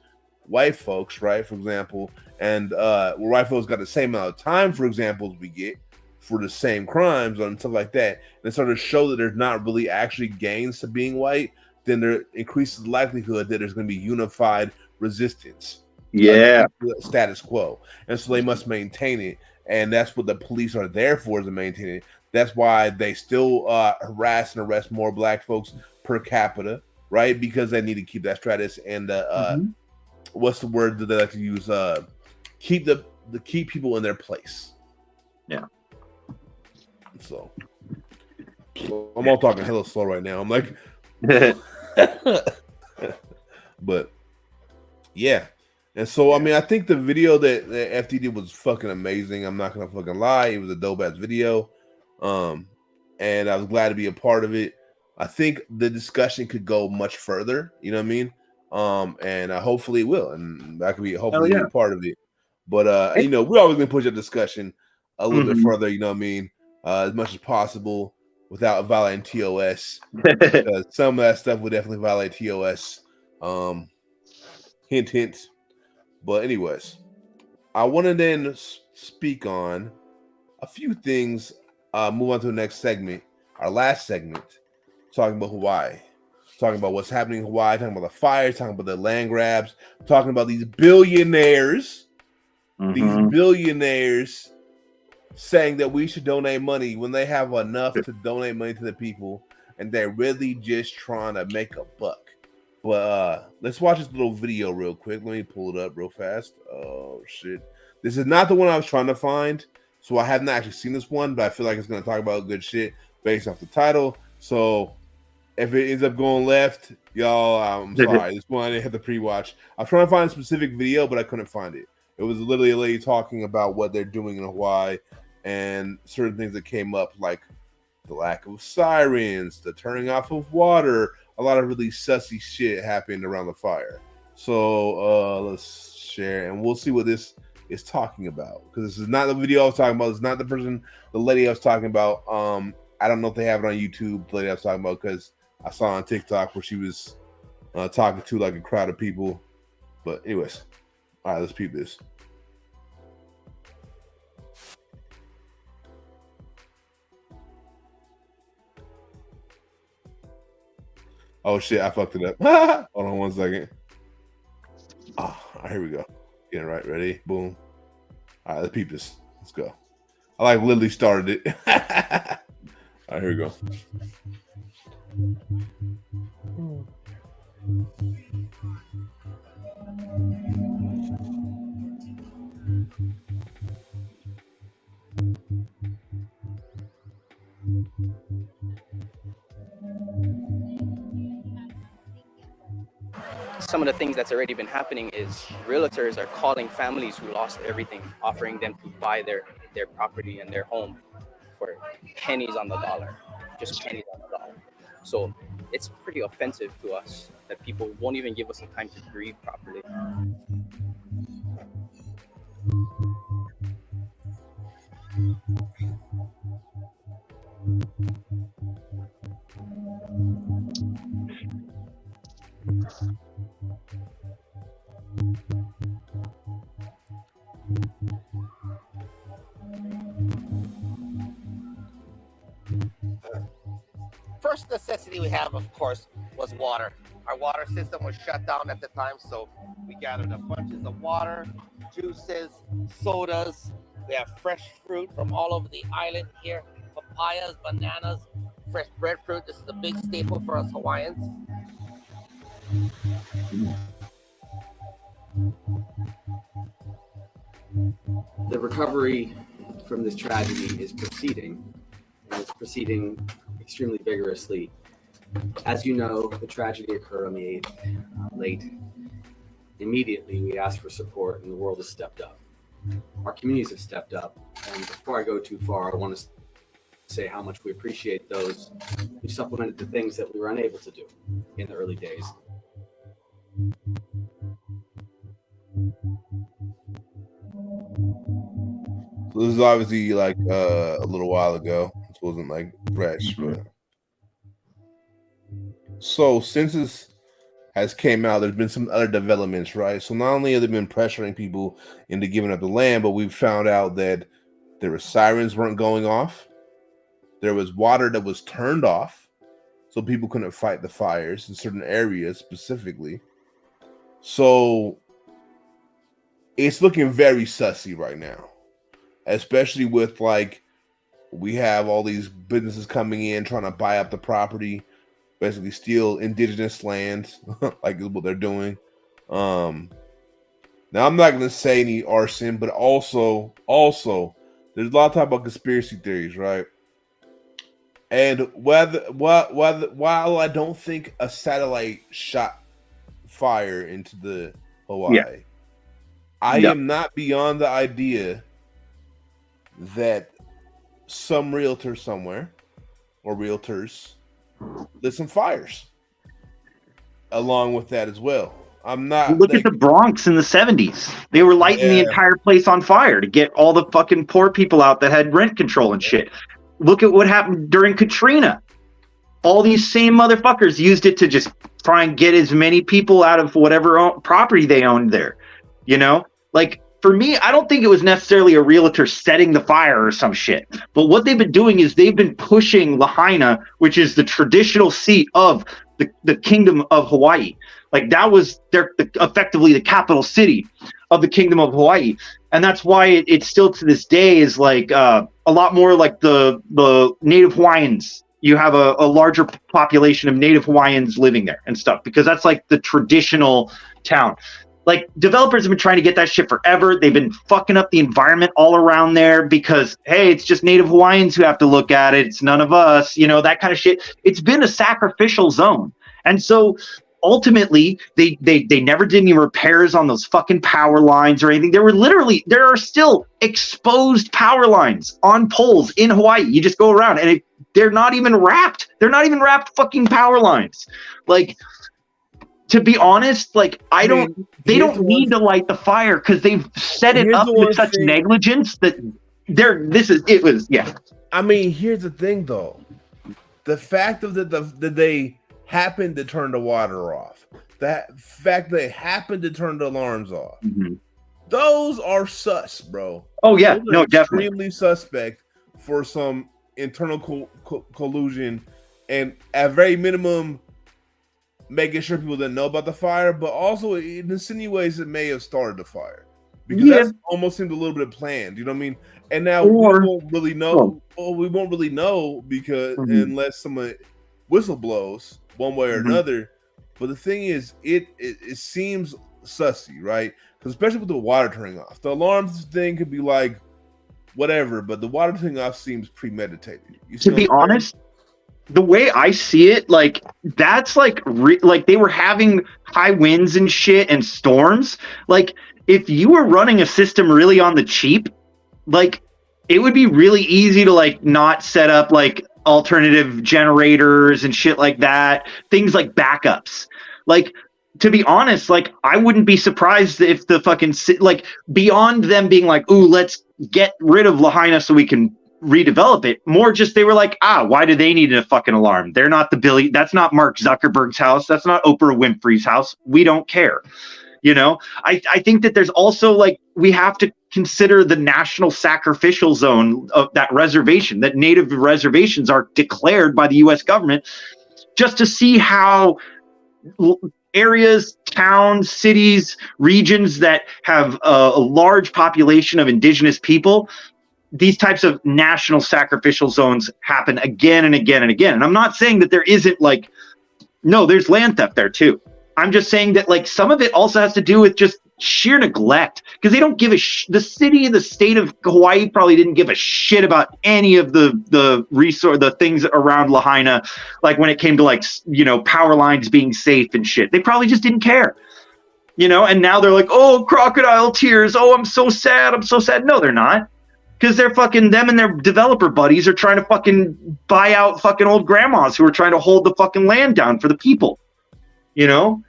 white folks, right, for example, and where white folks got the same amount of time, for example, as we get for the same crimes and stuff like that, and sort of show that there's not really actually gains to being white, then there increases the likelihood that there's going to be unified resistance. Status quo. And so they must maintain it. And that's what the police are there for, is to maintain it. That's why they still harass and arrest more black folks per capita, right? Because they need to keep that stratus and what's the word that they like to use? Keep people in their place. Yeah. So I'm all talking hella slow right now. I'm like, but yeah. And so, I mean, I think the video that FD did was fucking amazing. I'm not gonna fucking lie. It was a dope ass video. And I was glad to be a part of it. I think the discussion could go much further, you know what I mean? And hopefully it will, and I could be hopefully be a part of it. But you know, we're always gonna push a discussion a little bit further, you know what I mean, as much as possible without violating TOS. Because some of that stuff would definitely violate TOS. Hint, hint. But anyways, I want to then speak on a few things. Move on to the next segment, our last segment, talking about Hawaii, talking about what's happening in Hawaii, talking about the fires, talking about the land grabs, talking about these billionaires, saying that we should donate money when they have enough to donate money to the people, and they're really just trying to make a buck. But let's watch this little video real quick. Let me pull it up real fast. Oh shit. This is not the one I was trying to find. So I haven't actually seen this one, but I feel like it's going to talk about good shit based off the title. So if it ends up going left, y'all, I'm sorry. This one I didn't have to pre-watch. I was trying to find a specific video, but I couldn't find it. It was literally a lady talking about what they're doing in Hawaii and certain things that came up, like the lack of sirens, the turning off of water. A lot of really sussy shit happened around the fire. So let's share, and we'll see what this is talking about, because this is not the video I was talking about. It's not the lady I was talking about. I don't know if they have it on YouTube, the lady I was talking about, because I saw on TikTok where she was talking to like a crowd of people. But anyways, all right, let's peep this. Oh shit, I fucked it up. Hold on one second. All right, here we go. Get it right, ready? Boom. All right, let's peep this. Let's go. I like literally started it. All right, here we go. Some of the things that's already been happening is realtors are calling families who lost everything, offering them to buy their property and their home for pennies on the dollar, just pennies on the dollar. So it's pretty offensive to us that people won't even give us the time to grieve properly. First necessity we have, of course, was water. Our water system was shut down at the time, so we gathered up bunches of water, juices, sodas. We have fresh fruit from all over the island here, papayas, bananas, fresh breadfruit. This is a big staple for us Hawaiians. The recovery from this tragedy is proceeding, and it's proceeding extremely vigorously. As you know, the tragedy occurred on the 8th, late. Immediately, we asked for support, and the world has stepped up. Our communities have stepped up, and before I go too far, I want to say how much we appreciate those who supplemented the things that we were unable to do in the early days. So this is obviously like a little while ago. This wasn't like fresh, but so since this has came out, there's been some other developments, right? So not only have they been pressuring people into giving up the land, but we've found out that there were sirens weren't going off. There was water that was turned off, so people couldn't fight the fires in certain areas specifically. So it's looking very sussy right now, especially with like we have all these businesses coming in trying to buy up the property, basically steal indigenous lands, like is what they're doing. Now I'm not gonna say any arson, but also there's a lot of talk about conspiracy theories, right? And while I don't think a satellite shot fire into the Hawaii, I am not beyond the idea that some realtor somewhere or realtors lit some fires along with that as well. I'm not. Look at the Bronx in the 70s. They were lighting the entire place on fire to get all the fucking poor people out that had rent control and shit. Look at what happened during Katrina. All these same motherfuckers used it to just try and get as many people out of whatever property they owned there. You know, like for me, I don't think it was necessarily a realtor setting the fire or some shit. But what they've been doing is they've been pushing Lahaina, which is the traditional seat of the Kingdom of Hawaii. Like that was effectively the capital city of the Kingdom of Hawaii. And that's why it still to this day is like a lot more like the Native Hawaiians. You have a larger population of Native Hawaiians living there and stuff, because that's like the traditional town. Like developers have been trying to get that shit forever. They've been fucking up the environment all around there because, hey, it's just Native Hawaiians who have to look at it. It's none of us, you know, that kind of shit. It's been a sacrificial zone. And so ultimately they never did any repairs on those fucking power lines or anything. There are still exposed power lines on poles in Hawaii. You just go around and they're not even wrapped. They're not even wrapped fucking power lines. Like, to be honest, like they don't need to light the fire because they've set it up with such negligence that I mean, here's the thing though. The fact of that they happened to turn the water off, that fact they happened to turn the alarms off, those are sus, bro. Oh yeah, no, extremely definitely suspect for some internal collusion, and at very minimum making sure people didn't know about the fire, but also it insinuates it may have started the fire, because that almost seemed a little bit planned, you know what I mean? And now we won't really know. We won't really know because unless someone whistle blows one way or another. But the thing is, it seems sussy, right? Because especially with the water turning off, the alarms thing could be like whatever, but the water turning off seems premeditated. To be honest, the way I see it, like that's like like they were having high winds and shit and storms. Like if you were running a system really on the cheap, like it would be really easy to like not set up like alternative generators and shit like that. Things like backups. Like to be honest, like I wouldn't be surprised if the fucking like beyond them being like, ooh, let's get rid of Lahaina so we can redevelop it, more just they were like, why do they need a fucking alarm? They're not that's not Mark Zuckerberg's house, that's not Oprah Winfrey's house, we don't care, you know. I think that there's also like we have to consider the national sacrificial zone of that reservation, that native reservations are declared by the US government, just to see how areas, towns, cities, regions that have a large population of indigenous people, these types of national sacrificial zones happen again and again and again. And I'm not saying that there isn't like, no, there's land theft there too. I'm just saying that like some of it also has to do with just sheer neglect, because they don't give the state of Hawaii probably didn't give a shit about any of the things around Lahaina, like when it came to like, you know, power lines being safe and shit. They probably just didn't care, you know. And now they're like, oh, crocodile tears, oh, I'm so sad. No, they're not. Because they're fucking, them and their developer buddies are trying to fucking buy out fucking old grandmas who are trying to hold the fucking land down for the people. You know?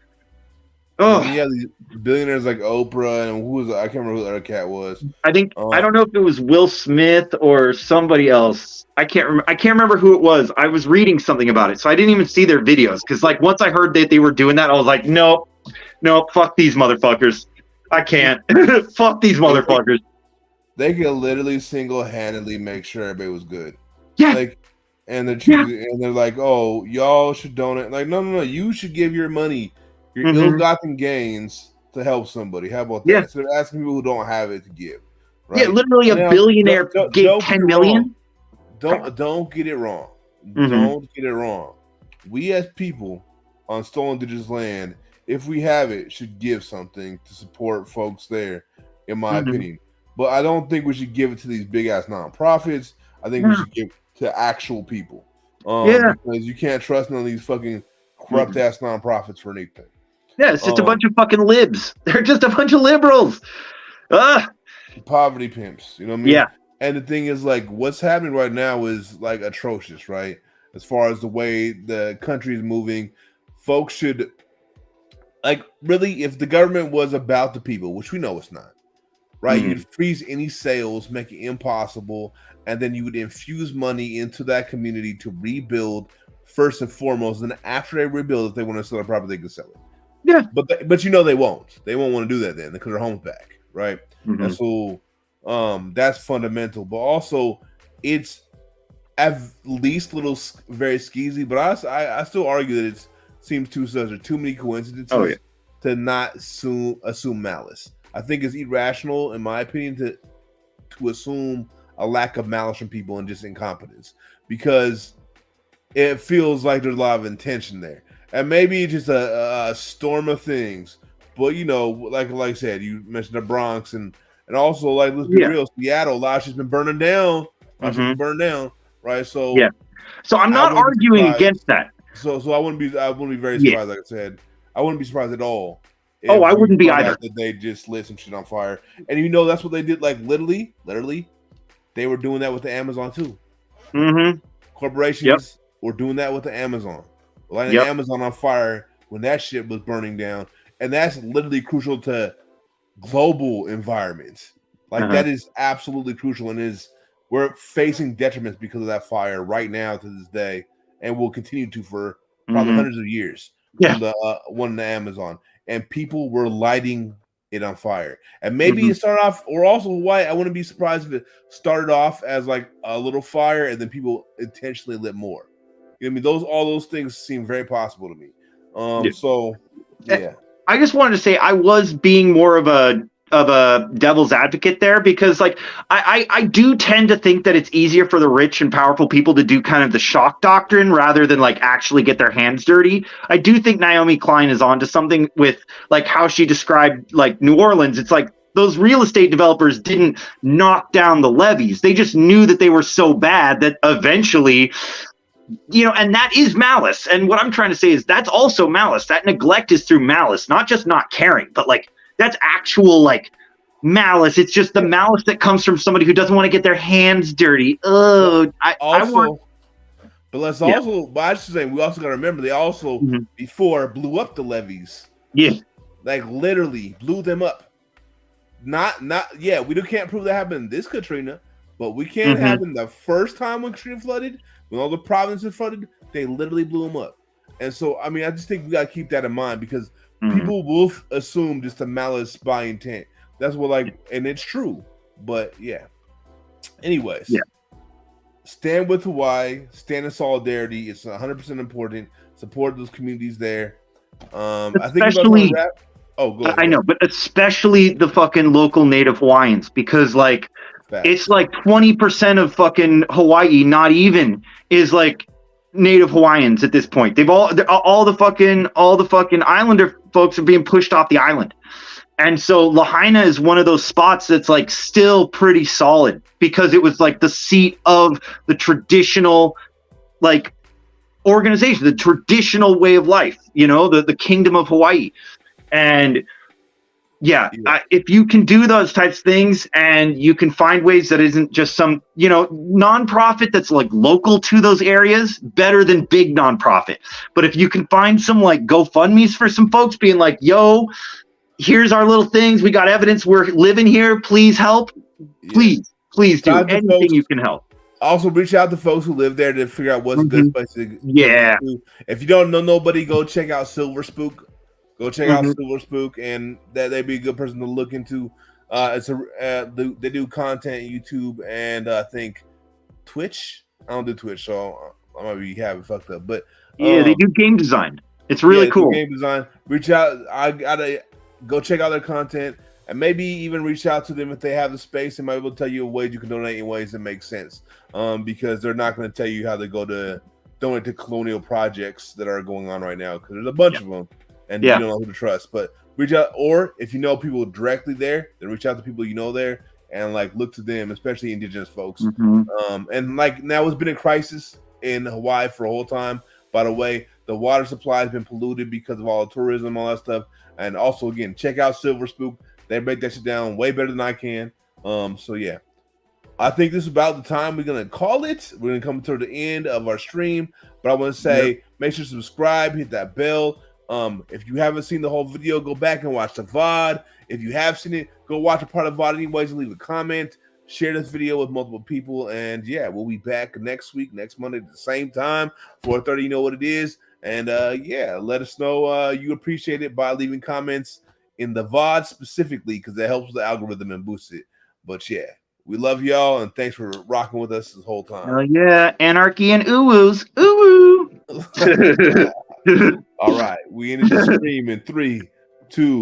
Oh yeah, these billionaires like Oprah and I can't remember who the other cat was. I think I don't know if it was Will Smith or somebody else. I can't remember who it was. I was reading something about it, so I didn't even see their videos. Because like once I heard that they were doing that, I was like, nope, fuck these motherfuckers. I can't. Fuck these motherfuckers. They could literally single-handedly make sure everybody was good. Yeah. Like, and they're like, oh, y'all should donate. Like, no. You should give your money, your ill-gotten gains, to help somebody. How about that? Yeah. Instead of asking people who don't have it to give. Right? Yeah, literally a billionaire gave 10 million. Don't get it wrong. Don't get it wrong. We as people on stolen indigenous land, if we have it, should give something to support folks there, in my opinion. But I don't think we should give it to these big ass nonprofits. I think we should give it to actual people. Because you can't trust none of these fucking corrupt ass nonprofits for anything. Yeah, it's just a bunch of fucking libs. They're just a bunch of liberals. Poverty pimps. You know what I mean? Yeah. And the thing is, like, what's happening right now is like atrocious, right? As far as the way the country is moving, folks should, like, really, if the government was about the people, which we know it's not. Right, you'd freeze any sales, make it impossible, and then you would infuse money into that community to rebuild first and foremost. And after they rebuild, if they want to sell a property, they can sell it. Yeah, but you know they won't. They won't want to do that then because their home's back. right? Mhm. And so that's fundamental, but also it's at least a little very skeezy, but I still argue that it seems too such or too many coincidences to not assume malice. I think it's irrational, in my opinion, to assume a lack of malice from people and just incompetence, because it feels like there's a lot of intention there, and maybe just a storm of things. But you know, like I said, you mentioned the Bronx and also, like, let's be real, Seattle, a lot of shit's been burning down. Right? So yeah. So I'm not arguing against that. So I wouldn't be very surprised. Like I said, I wouldn't be surprised at all. Oh, I wouldn't be either. That they just lit some shit on fire, and you know that's what they did. Like literally, they were doing that with the Amazon too. Mm-hmm. Corporations were doing that with the Amazon, lighting Amazon on fire when that shit was burning down, and that's literally crucial to global environments. Like that is absolutely crucial, and we're facing detriments because of that fire right now to this day, and will continue to for probably hundreds of years. From the one in the Amazon, and people were lighting it on fire, and maybe it started off, or also why I wouldn't be surprised if it started off as like a little fire, and then people intentionally lit more. You know what I mean? All those things seem very possible to me. So yeah. I just wanted to say I was being more of a devil's advocate there, because like I do tend to think that it's easier for the rich and powerful people to do kind of the shock doctrine rather than like actually get their hands dirty. I do think Naomi Klein is onto something with like how she described like New Orleans. It's like those real estate developers didn't knock down the levees. They just knew that they were so bad that eventually, you know, and that is malice. And what I'm trying to say is that's also malice. That neglect is through malice, not just not caring, but like that's actual like malice. It's just the malice that comes from somebody who doesn't want to get their hands dirty. Oh, but I should say we also got to remember they also before blew up the levees. Yeah, like literally blew them up. We can't prove that happened this Katrina, but we can happen the first time when Katrina flooded, when all the provinces flooded, they literally blew them up. And so, I mean, I just think we got to keep that in mind, because people will assume just a malice by intent. That's what and it's true. But yeah. Anyways, stand with Hawaii, stand in solidarity. It's 100% important. Support those communities there. I think especially, go ahead. I know, but especially the fucking local Native Hawaiians, because like it's like 20% of fucking Hawaii, not even, is like Native Hawaiians at this point. All the fucking Islander folks are being pushed off the island. And so Lahaina is one of those spots that's like still pretty solid, because it was like the seat of the traditional like organization, the traditional way of life, you know, the Kingdom of Hawaii. And if you can do those types of things, and you can find ways that isn't just some, you know, nonprofit that's like local to those areas, better than big nonprofit. But if you can find some like GoFundMe's for some folks being like, yo, here's our little things, we got evidence, we're living here, please help. Please do anything you can help. Also reach out to folks who live there to figure out what's a good place to go to. If you don't know nobody, go check out Silver Spook. Go check out Silver Spook, and they'd be a good person to look into. They do content on YouTube and I think Twitch. I don't do Twitch, so I might be having fucked up. But they do game design. It's really cool. Game design. Reach out. I gotta go check out their content, and maybe even reach out to them if they have the space. They might be able to tell you ways you can donate in ways that make sense. Because they're not going to tell you how to go to donate to colonial projects that are going on right now, because there's a bunch of them. And you don't know who to trust, but reach out, or if you know people directly there, then reach out to people you know there and like look to them, especially indigenous folks. And like now it's been a crisis in Hawaii for a whole time. By the way, the water supply has been polluted because of all the tourism, all that stuff. And also, again, check out Silver Spook. They break that shit down way better than I can. So yeah, I think this is about the time we're gonna call it. We're gonna come to the end of our stream, but I want to say make sure to subscribe, hit that bell. If you haven't seen the whole video, go back and watch the VOD. If you have seen it, go watch a part of the VOD anyways and leave a comment. Share this video with multiple people. And yeah, we'll be back next week, next Monday at the same time, 4:30. You know what it is. And let us know you appreciate it by leaving comments in the VOD specifically because that helps the algorithm and boosts it. But yeah, we love y'all and thanks for rocking with us this whole time. Oh yeah, anarchy and ooh-woos. Ooh-woo. All right, we ended the stream in 3, 2.